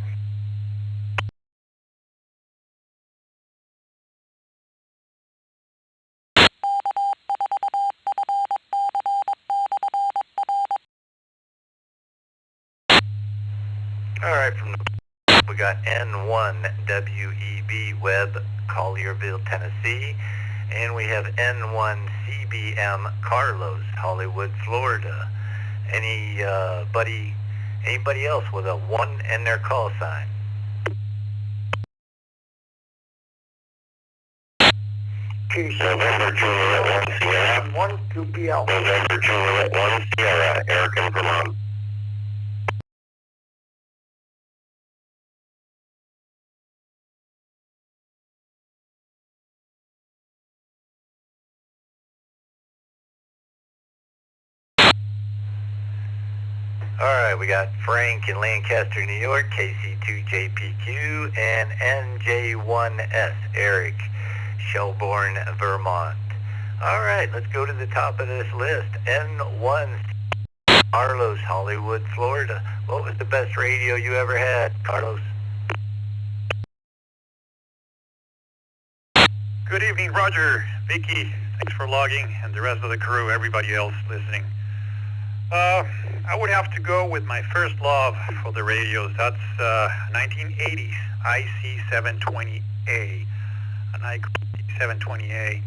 All right, from the... We got N1 WEB Webb, Collierville, Tennessee, and we have N1 CBM Carlos, Hollywood, Florida. Anybody else with a 1 in their call sign? November Juliet 1 Sierra, 1 2PL. November Juliet 1 Sierra, Eric in Vermont. All right, we got Frank in Lancaster, New York, KC2JPQ, and NJ1S, Eric, Shelbourne, Vermont. All right, let's go to the top of this list. N1 Carlos, Hollywood, Florida. What was the best radio you ever had, Carlos? Good evening, Roger, Vicky. Thanks for logging, and the rest of the crew, everybody else listening. I would have to go with my first love for the radios. That's 1980s IC720A, an IC720A.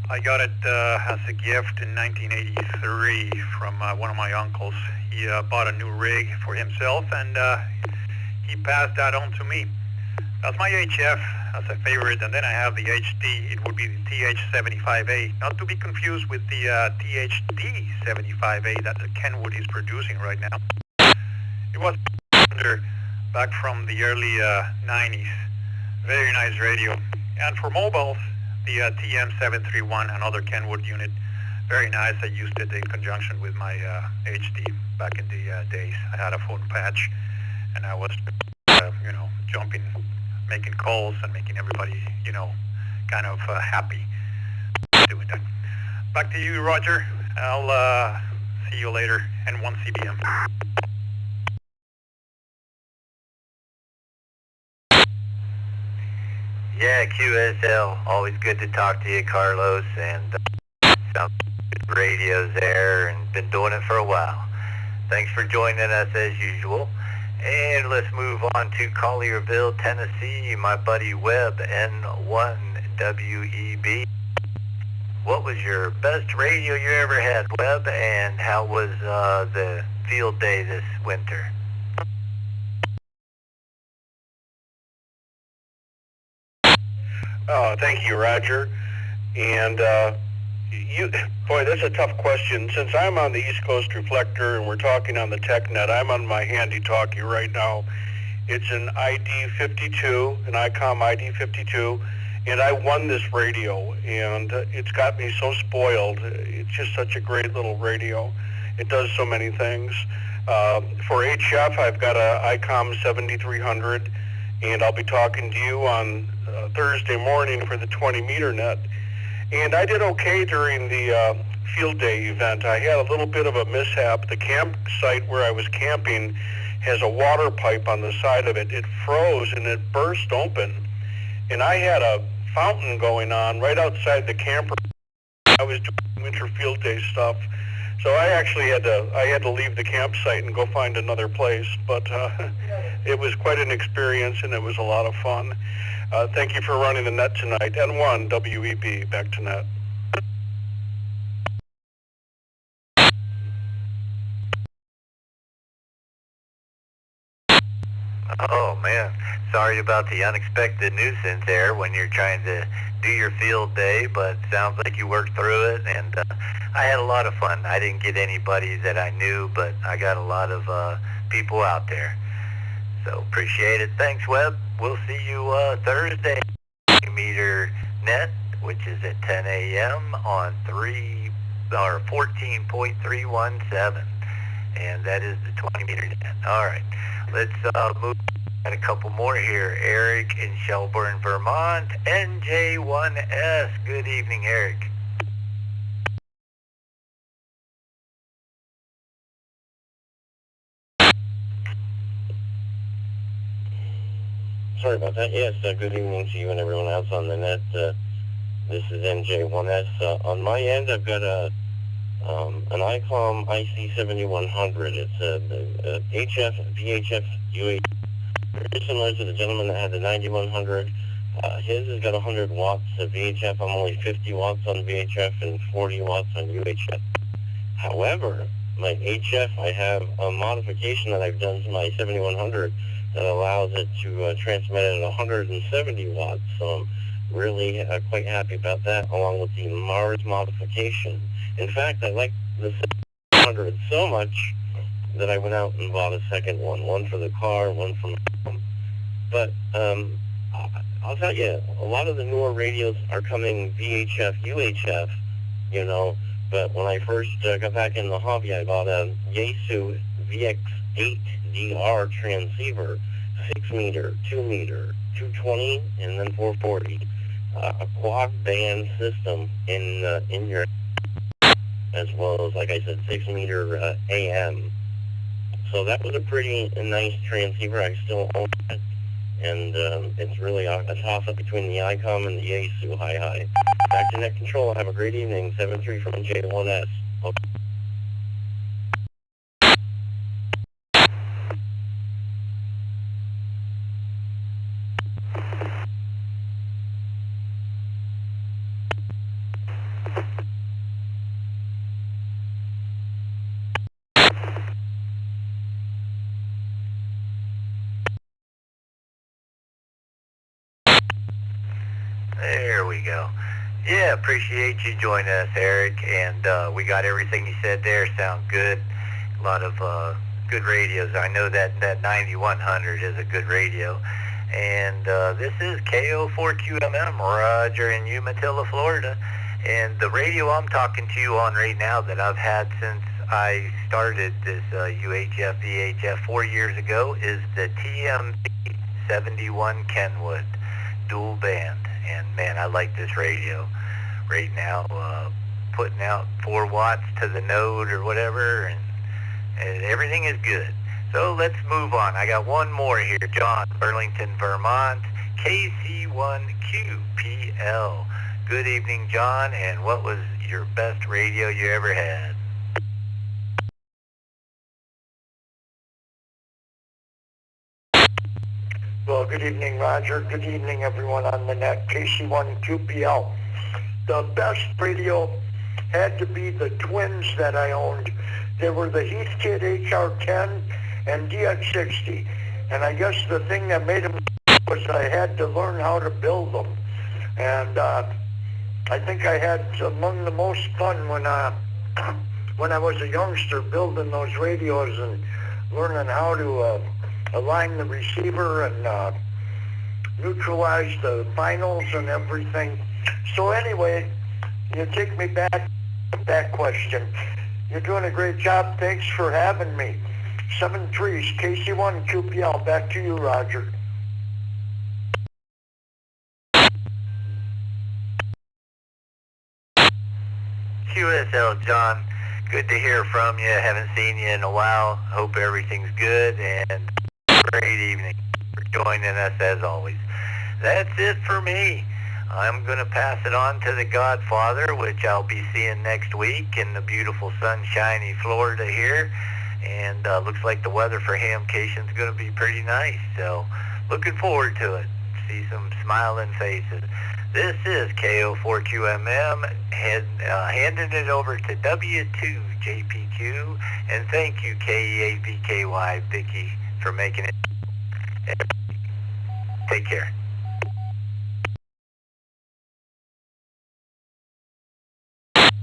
I got it as a gift in 1983 from one of my uncles. He bought a new rig for himself, and he passed that on to me. That's my HF as a favorite, and then I have the HD. It would be the TH75A, not to be confused with the THD75A that Kenwood is producing right now. It was back from the early 90s. Very nice radio. And for mobiles, the TM731, another Kenwood unit. Very nice. I used it in conjunction with my HD back in the days. I had a phone patch, and I was, jumping, making calls, and making everybody, kind of happy doing that. Back to you, Roger. I'll see you later, N1 CBM. Yeah, QSL. Always good to talk to you, Carlos, and sounds good radios there, and been doing it for a while. Thanks for joining us as usual. And let's move on to Collierville, Tennessee. My buddy Webb, N1WEB. What was your best radio you ever had, Webb, and how was the field day this winter? Oh, thank you, Roger. And boy, that's a tough question. Since I'm on the East Coast Reflector and we're talking on the TechNet, I'm on my handy talkie right now. It's an ID52, an ICOM ID52, and I won this radio, and it's got me so spoiled. It's just such a great little radio. It does so many things. For HF, I've got a ICOM 7300, and I'll be talking to you on Thursday morning for the 20-meter net. And I did okay during the field day event. I had a little bit of a mishap. The campsite where I was camping has a water pipe on the side of it. It froze and it burst open. And I had a fountain going on right outside the camper. I was doing winter field day stuff. So I actually had to leave the campsite and go find another place. But it was quite an experience, and it was a lot of fun. Thank you for running the net tonight. N1 WEB, back to net. Oh man, sorry about the unexpected nuisance there when you're trying to do your field day, but sounds like you worked through it, and I had a lot of fun. I didn't get anybody that I knew, but I got a lot of people out there. So appreciate it. Thanks, Webb. We'll see you Thursday, meter net, which is at 10 a.m. on 14.317, and that is the 20-meter net. All right, let's move on a couple more here. Eric in Shelburne, Vermont, NJ1S. Good evening, Eric. Sorry about that. Yes, good evening to you and everyone else on the net. This is NJ1S. On my end, I've got an ICOM IC7100. It's a HF, VHF, UH. Very similar to the gentleman that had the 9100. His has got 100 watts of VHF. I'm only 50 watts on VHF and 40 watts on UHF. However, my HF, I have a modification that I've done to my 7100 that allows it to transmit at 170 watts. So I'm really quite happy about that, along with the Mars modification. In fact, I like the 700 so much that I went out and bought a second one for the car, one for my home. But I'll tell you, a lot of the newer radios are coming VHF, UHF, but when I first got back in the hobby, I bought a Yaesu VX8DR transceiver, 6-meter, 2-meter, 220, and then 440. A quad band system in your, as well as, like I said, 6-meter AM. So that was a pretty nice transceiver. I still own it, and it's really a toss-up between the ICOM and the Yaesu Hi-Hi. Back to net control. Have a great evening. 7-3 from J1S. Okay. we go. Yeah, appreciate you joining us, Eric. And we got everything you said there. Sound good. A lot of good radios. I know that 9100 is a good radio. And this is KO4QMM, Roger in Umatilla, Florida. And the radio I'm talking to you on right now that I've had since I started this UHF VHF 4 years ago is the TMB 71 Kenwood dual band. And man, I like this radio right now, putting out 4 watts to the node or whatever, and everything is good. So let's move on. I got one more here. John, Burlington, Vermont, KC1QPL. Good evening, John, and what was your best radio you ever had? Well, good evening, Roger. Good evening, everyone on the net. KC1QPL. The best radio had to be the twins that I owned. They were the Heathkit HR10 and DX60. And I guess the thing that made them was I had to learn how to build them. And I think I had among the most fun when I was a youngster building those radios and learning how to align the receiver and neutralize the finals and everything. So anyway, you take me back to that question. You're doing a great job. Thanks for having me. 7-3s, KC1QPL. Back to you, Roger. QSL, John. Good to hear from you. Haven't seen you in a while. Hope everything's good, and great evening for joining us as always. That's it for me. I'm going to pass it on to the Godfather, which I'll be seeing next week in the beautiful sunshiny Florida here. And looks like the weather for Hamcation's going to be pretty nice. So looking forward to it. See some smiling faces. This is KO4QMM, handing it over to W2JPQ. And thank you, KEAVKY, Vicky, for making it. Take care.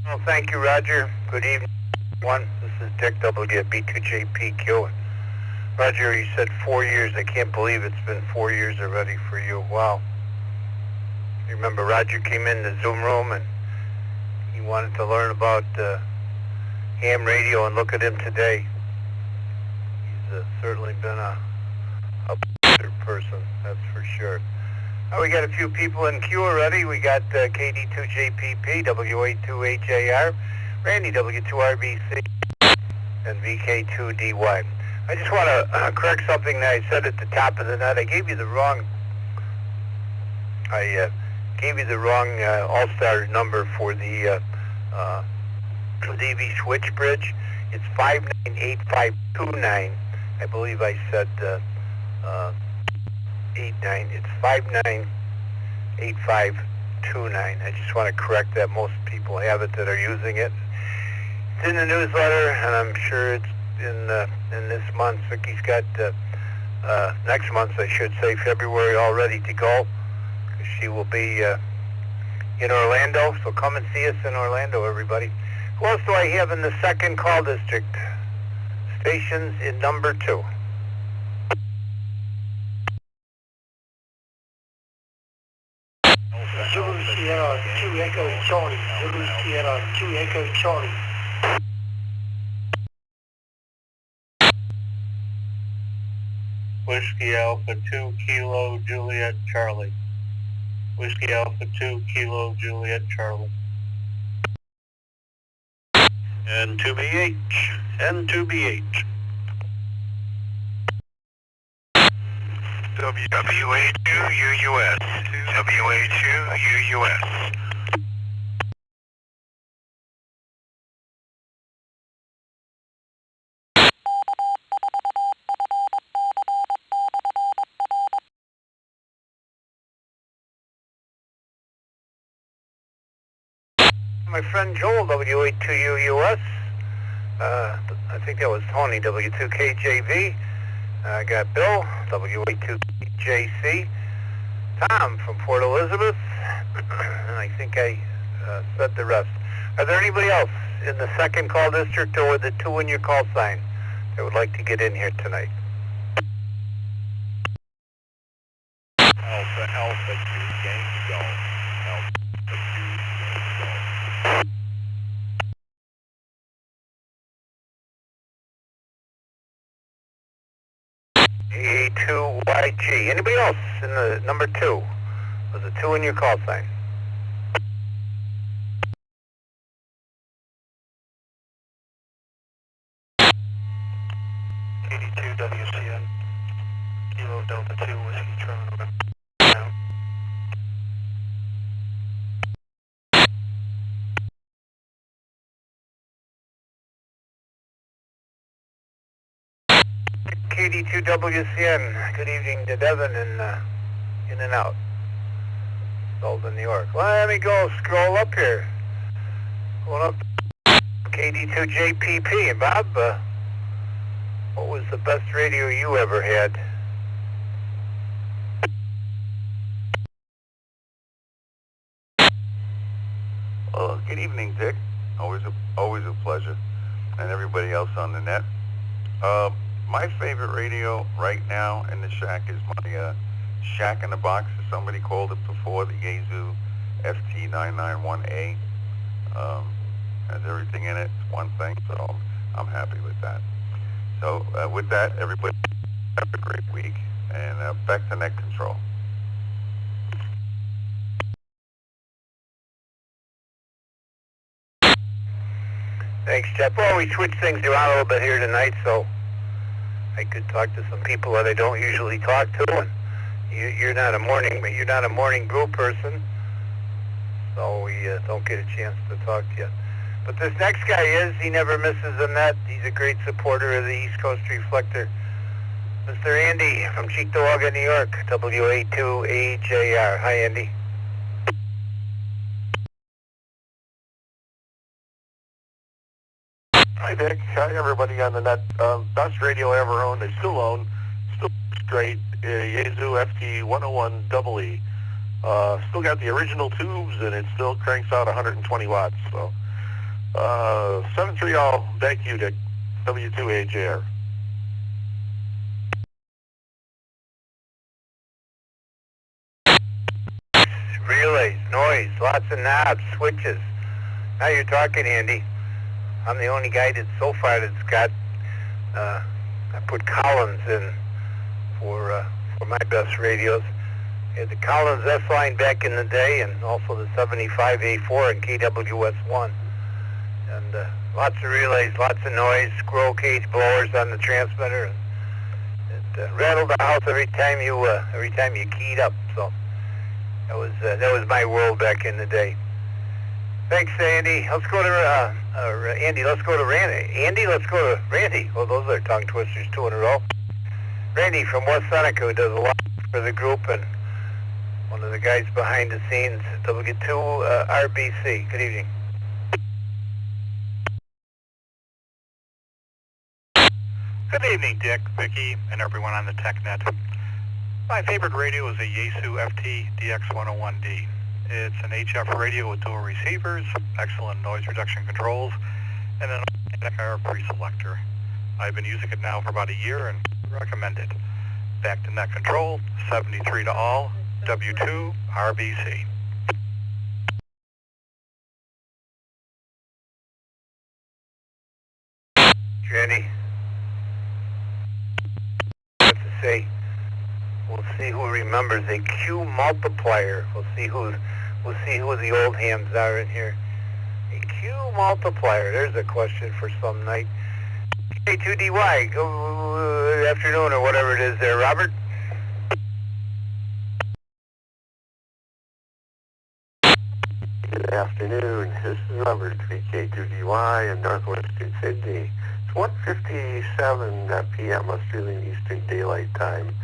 Well, thank you, Roger. Good evening, everyone. This is Dick WB2JPQ. Roger, you said 4 years. I can't believe it's been 4 years already for you. Wow. You remember Roger came in the Zoom room and he wanted to learn about ham radio, and look at him today. He's certainly been a better person, that's for sure. We got a few people in queue already. We got KD2JPP, WA2HAR, Randy W2RBC, and VK2DY. I just want to correct something that I said at the top of the net. I gave you the wrong All-Star number for the DV switch bridge. It's 598529. I believe I said 89. It's 598529. I just want to correct that. Most people have it that are using it. It's in the newsletter, and I'm sure it's in this month. Vicky's got next month, I should say, February, all ready to go. She will be in Orlando, so come and see us in Orlando, everybody. Who else do I have in the second call district? Stations in number 2. Zulu Sierra 2 Echo Charlie. Zulu Sierra 2 Echo Charlie. Whiskey Alpha 2 Kilo Juliet Charlie. Whiskey Alpha 2 Kilo Juliet Charlie. N2BH. N2BH. WA2UUS. WA2UUS. My friend Joel, WA2UUS. I think that was Tony, W2KJV. I got Bill, WA2JC. Tom from Port Elizabeth, and I think I said the rest. Are there anybody else in the second call district or with the 2 in your call sign that would like to get in here tonight? Alpha 2, gang to go. Alpha 2, gang to go. A2YG. Anybody else in the number 2? With the 2 in your call sign. KD2 WCN, Kilo Delta 2, Whiskey Charlie. KD2WCN, good evening to Devin and in and out. Sullivan, New York. Well, let me go scroll up here. Going up KD2JPP. And Bob, what was the best radio you ever had? Good evening, Dick. Always a pleasure. And everybody else on the net. My favorite radio right now in the shack is my Shack in the Box, as somebody called it before, the Yaesu FT991A. Has everything in it, it's one thing, so I'm happy with that. So with that, everybody have a great week, and back to net control. Thanks, Jeff. Well, we switched things around a little bit here tonight, so I could talk to some people that I don't usually talk to, and you're not a morning brew person, so we don't get a chance to talk to you. But this next guy he never misses a net. He's a great supporter of the East Coast Reflector. Mr. Andy from Cheektowaga, New York, WA2AJR. Hi, Andy. Hi, Dick. Hi, everybody on the net. Best radio I ever owned. I still own. Still great. Yaesu FT101EE. Still got the original tubes, and it still cranks out 120 watts. So, 7-3 all. Thank you, Dick. W2AJR. Relays, noise, lots of knobs, switches. Now you're talking, Andy. I'm the only guy that so far that's got, I put Collins in for my best radios. I had the Collins S-line back in the day, and also the 75A4 and KWS1. And lots of relays, lots of noise, squirrel cage blowers on the transmitter. It rattled the house every time you keyed up. So that was my world back in the day. Thanks, Andy. Let's go to Andy. Let's go to Randy. Andy, let's go to Randy. Oh, those are tongue twisters, 2 in a row. Randy from West Seneca, who does a lot for the group and one of the guys behind the scenes. W2 RBC. Good evening. Good evening, Dick, Vicky, and everyone on the TechNet. My favorite radio is a Yaesu FT DX101D. It's an HF radio with dual receivers, excellent noise reduction controls, and an automatic pre-selector. I've been using it now for about a year and recommend it. Back to net control, 73 to all, W2 RBC. Randy, I have to say, we'll see who remembers a Q multiplier. We'll see who the old hams are in here. A Q multiplier. There's a question for some night. K2DY. Good afternoon or whatever it is there, Robert. Good afternoon. This is Robert, VK2DY in northwestern Sydney. It's 1:57 p.m. Australian Eastern Daylight Time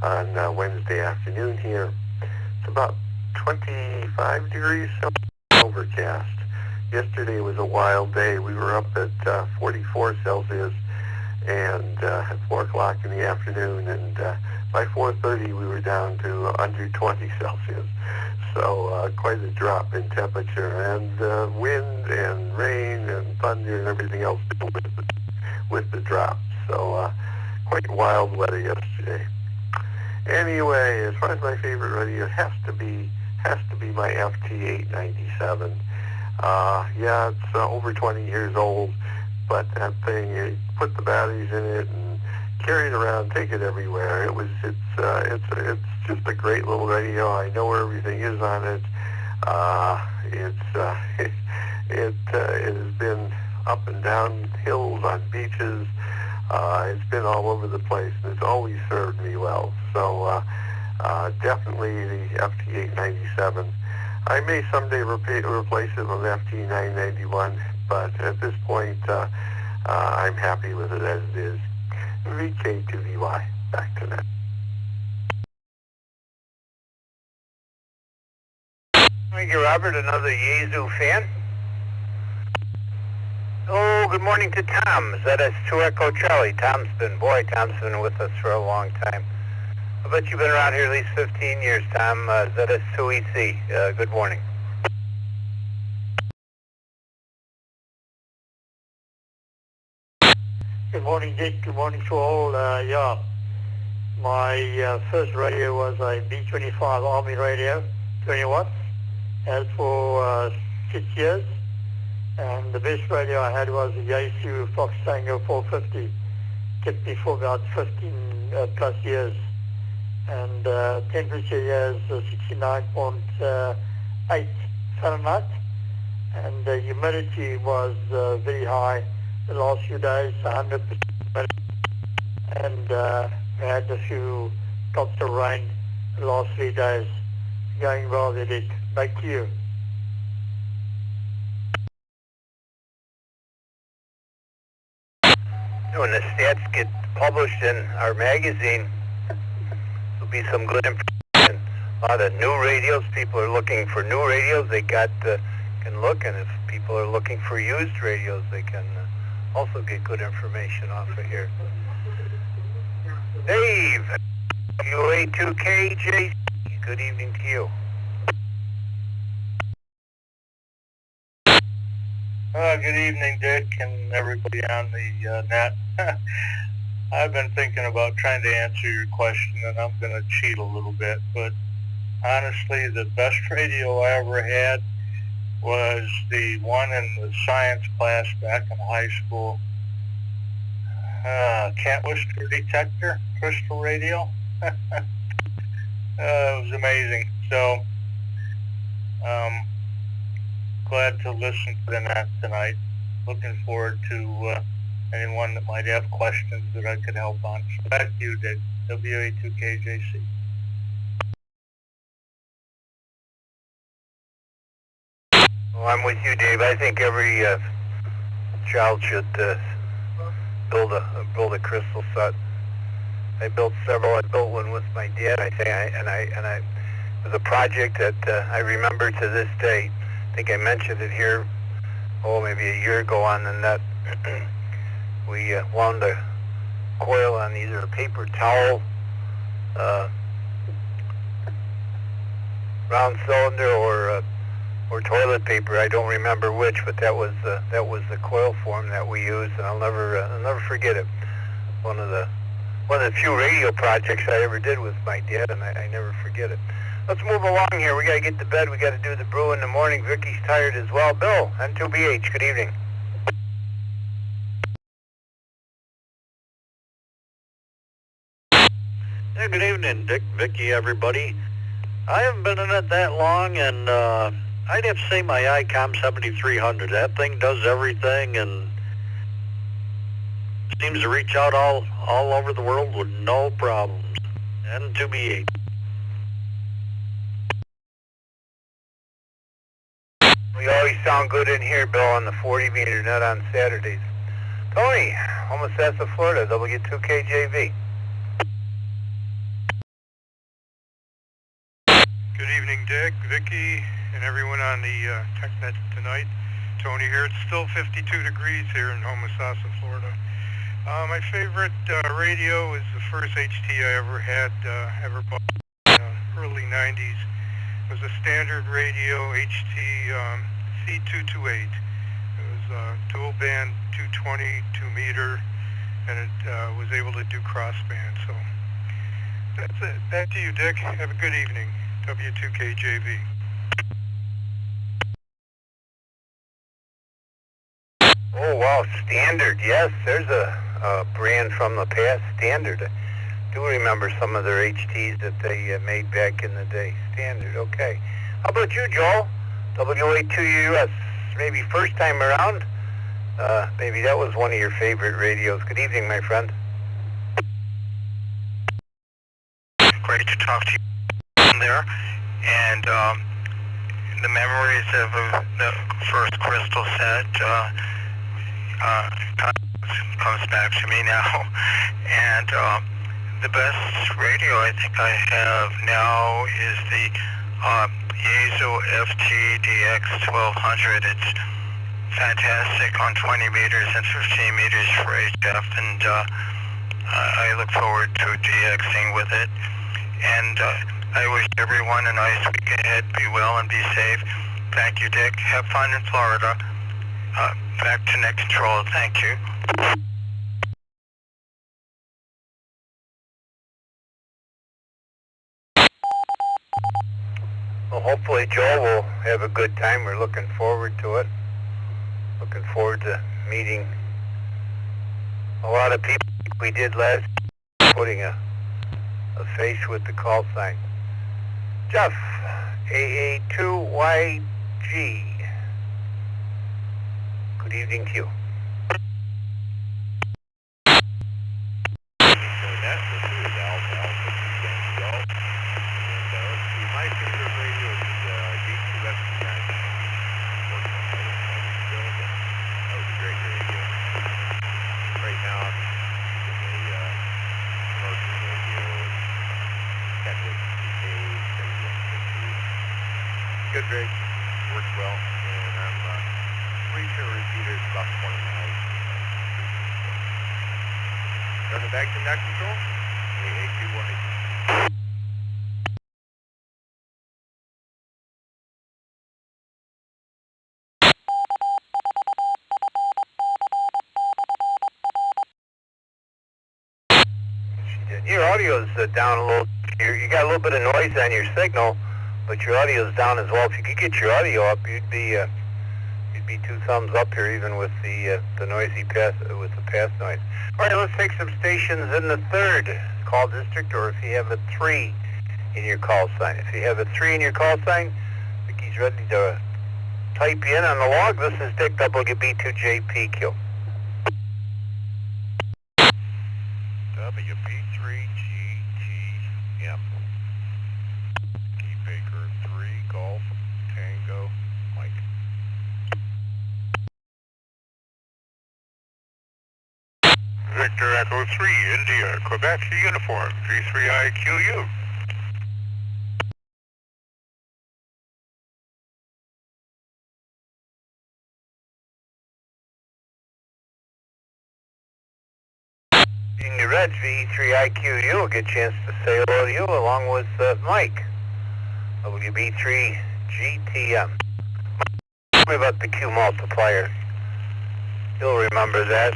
on Wednesday afternoon here. It's about 25 degrees overcast. Yesterday was a wild day. We were up at 44 Celsius and at 4 o'clock in the afternoon, and by 4:30 we were down to under 20 Celsius. So quite a drop in temperature, and wind and rain and thunder and everything else with the drop. So quite wild weather yesterday. Anyway, as far as my favorite radio, it has to be my FT897. Yeah, it's over 20 years old, but that thing, you put the batteries in it and carry it around, take it everywhere. It's just a great little radio. I know where everything is on it. It has been up and down hills, on beaches. It's been all over the place, and it's always served me well. So definitely the FT897. I may someday replace it with an FT991, but at this point, I'm happy with it as it is. VK2VY, back to that. Thank you, Robert. Another Yazoo fan. Oh, good morning to Tom. ZS2 Echo Charlie. Tom's been with us for a long time. I bet you've been around here at least 15 years, Tom. ZS2EC. Good morning. Good morning, Dick. Good morning to all. Yeah, my first radio was a B25 Army radio, 20 watts. Had it for 6 years. And the best radio I had was a Yaesu Fox Tango 450. Kept me for about 15 plus years. And temperature here is 69.8 Fahrenheit. And the humidity was very high the last few days, 100%. And we had a few drops of rain the last 3 days. Going well, Dick. Back to you. When the stats get published in our magazine, there'll be some good information. A lot of new radios. People are looking for new radios. They can look, and if people are looking for used radios, they can also get good information off of here. Dave, UA2KJC, good evening to you. Good evening, Dick, and everybody on the net. I've been thinking about trying to answer your question, and I'm going to cheat a little bit, but honestly, the best radio I ever had was the one in the science class back in high school. Cat Whisper Detector, crystal radio. It was amazing. So, glad to listen to that tonight. Looking forward to anyone that might have questions that I could help on. So back to you, Dick. WA2KJC. Well, I'm with you, Dave. I think every child should build a crystal set. I built several. I built one with my dad. It was a project that I remember to this day. I think I mentioned it here, maybe a year ago on the net. We wound a coil on either a paper towel, round cylinder, or toilet paper. I don't remember which, but that was the coil form that we used, and I'll never forget it. One of the few radio projects I ever did with my dad, and I never forget it. Let's move along here. We got to get to bed. We got to do the brew in the morning. Vicky's tired as well. Bill, N2BH, good evening. Yeah, good evening, Dick, Vicky, everybody. I haven't been in it that long, and I'd have to say my ICOM 7300. That thing does everything and seems to reach out all over the world with no problems. N2BH. We always sound good in here, Bill, on the 40 meter net on Saturdays. Tony, Homosassa, Florida, W2KJV. Good evening, Dick, Vicky, and everyone on the TechNet tonight. Tony here. It's still 52 degrees here in Homosassa, Florida. My favorite radio is the first HT I ever had, ever bought in the early 90s. It was a standard radio HT C228. It was dual band 220, 2 meter, and it was able to do crossband. So that's it. Back to you, Dick. Have a good evening. W2KJV. Oh, wow, Standard. Yes, there's a brand from the past, Standard. I do remember some of their HTs that they made back in the day. Standard, okay. How about you, Joel? WA2US, maybe first time around? Maybe that was one of your favorite radios. Good evening, my friend. Great to talk to you there. And the memories of the first Crystal set comes back to me now. And the best radio I think I have now is the Yaesu FT-DX 1200. It's fantastic on 20 meters and 15 meters for HF, and I look forward to DXing with it. And I wish everyone a nice week ahead. Be well and be safe. Thank you, Dick. Have fun in Florida. Back to net control. Thank you. Well, hopefully Joel will have a good time. We're looking forward to it. Looking forward to meeting a lot of people we did last year, putting a face with the call sign. Jeff, AA2YG. Good evening to you. My favorite radio is that was a great radio. Right now I'm using a commercial radio, Kenwood PK 7150. Good rig, works well, and I'm reaching a repeater is about 20 miles. Turning back to net control, AA218. Your audio's down a little. You got a little bit of noise on your signal, but your audio's down as well. If you could get your audio up, you'd be 2 thumbs up here, even with the noisy pass with the pass noise. All right, let's take some stations in the 3rd call district, or if you have a 3 in your call sign. If you have a 3 in your call sign, Vicky's ready to type in on the log. This is Dick, WB2JPQ. WB3GTM. Key Baker 3, Golf, Tango, Mike. Victor Echo 3, India, Quebec Uniform, V3IQU. In your Reds, V3IQU will get a chance to say hello to you along with Mike. WB3GTM. Tell me about the Q multiplier. You'll remember that.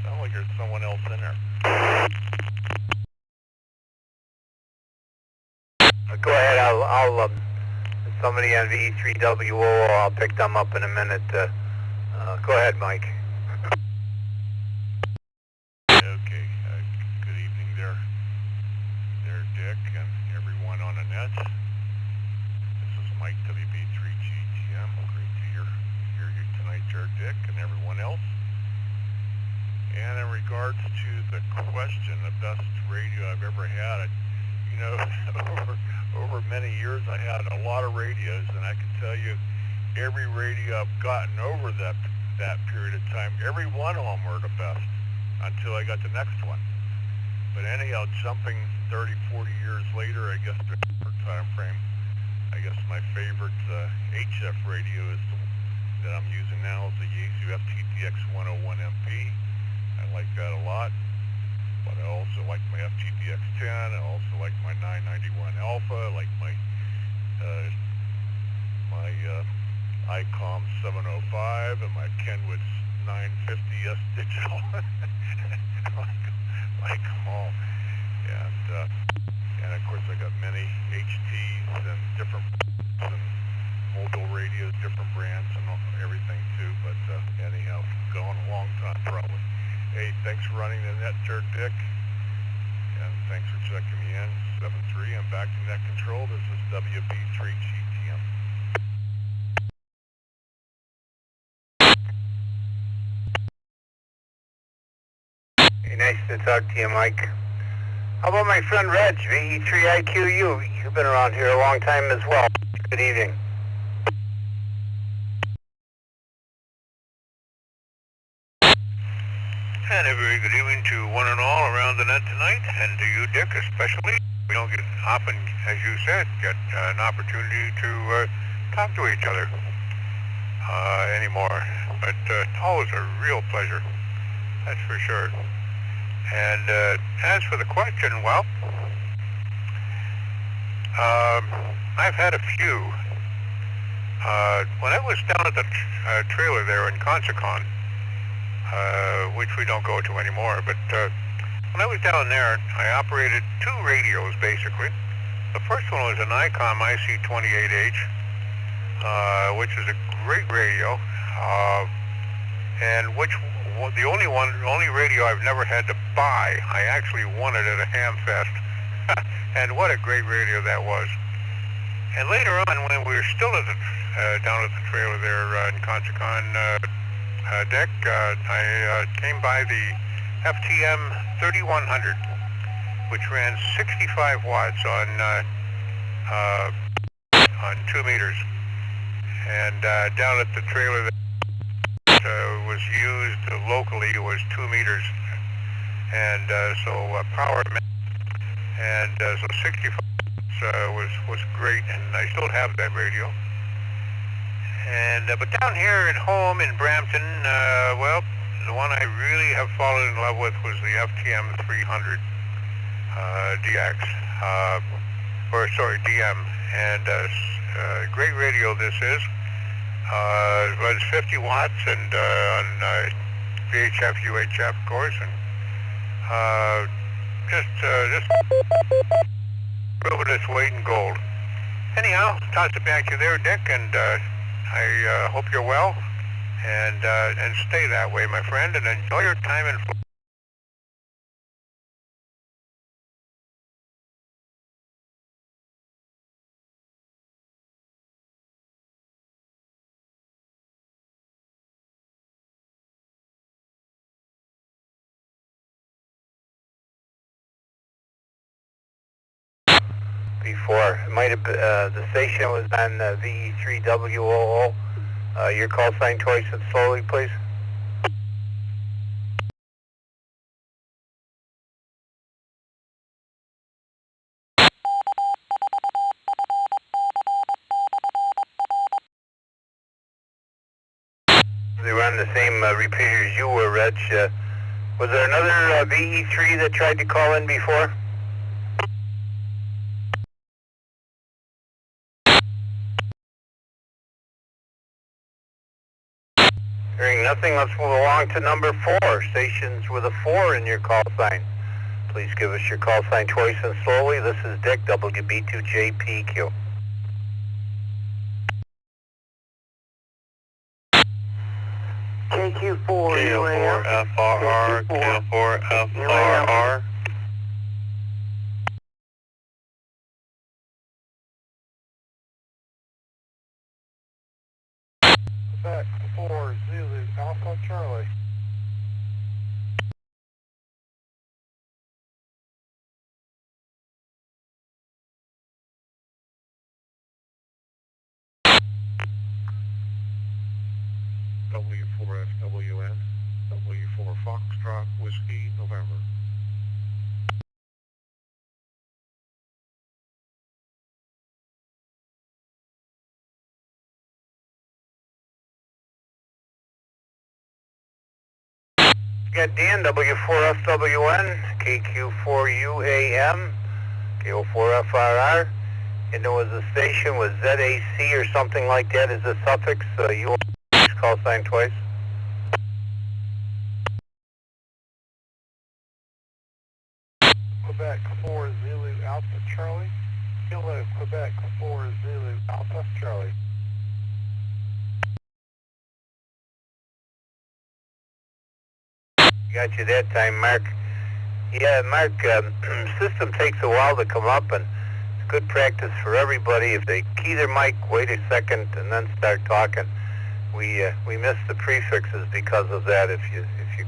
Sounds like there's someone else in there. Go ahead, I'll somebody on VE3WO, I'll pick them up in a minute. Go ahead, Mike. Okay, good evening there. Dick, and everyone on the net. This is Mike, WB3GTM. Great to hear you tonight, Dick, and everyone else. And in regards to the question, the best radio I've ever had, you know, over many years I had a lot of radios, and I can tell you every radio I've gotten over that period of time, every one of them were the best until I got the next one. But anyhow, jumping 30, 40 years later, I guess the time frame, I guess my favorite HF radio is that I'm using now is the Yaesu FTDX 101MP. I like that a lot. But I also like my FTDX 10. I also like my 991 Alpha. I like my ICOM 705 and my Kenwood 950S digital. like them all. And of course I got many HTs and different and mobile radios, different brands and everything too. But anyhow, going a long time probably. Hey, thanks for running the net there, Dick. And thanks for checking me in. 7-3, I'm back to net control. This is WB3GTM. Hey, nice to talk to you, Mike. How about my friend Reg, VE3IQU? You've been around here a long time as well. Good evening. And a very good evening to one and all around the net tonight, and to you, Dick, especially. We don't get often, as you said, get an opportunity to talk to each other anymore. But it's always a real pleasure, that's for sure. And as for the question, well, I've had a few. When I was down at the trailer there in Consacon, which we don't go to anymore, but when I was down there, I operated two radios basically. The first one was an ICOM IC28H, which is a great radio, and which the only radio I've never had to buy. I actually won it at a ham fest, and what a great radio that was. And later on, when we were still at down at the trailer there in Consacon, Dick, I came by the FTM 3100, which ran 65 watts on 2 meters, and down at the trailer that was used locally was 2 meters, and so power, and so 65 was great, and I still have that radio. And but down here at home in Brampton, well, the one I really have fallen in love with was the FTM 300 DX, or sorry, DM, and great radio this is. It runs 50 watts and on VHF, UHF, of course, and just proving its weight in gold. Anyhow, toss it back to you there, Dick, and I hope you're well, and stay that way, my friend, and enjoy your time in Florida. Before, it might have been, the station was on VE3WOO. Your call sign twice and slowly, please. They were on the same repeater as you were, Reg. Was there another VE3 that tried to call in before? Hearing nothing, let's move along to number 4. Stations with a 4 in your call sign. Please give us your call sign twice and slowly. This is Dick, WB2JPQ. KQ4 KL4 FRR, KL4 FRR. Quebec 4 Zulu Alpha Charlie. W4SWN, W4 Foxtrot Whiskey November. Got Dan, W4FWN, KQ4UAM, KO4FRR, and there was a station with ZAC or something like that as a suffix. You want call sign twice? Quebec 4 Zulu Alpha Charlie. Kilo Quebec 4 Zulu Alpha Charlie. Got you that time, Mark. Yeah, Mark, system takes a while to come up, and it's good practice for everybody. If they key their mic, wait a second, and then start talking. We miss the prefixes because of that if you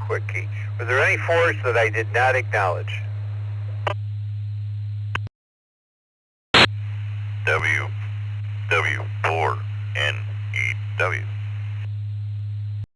quick key. Were there any fours that I did not acknowledge? W4NEW.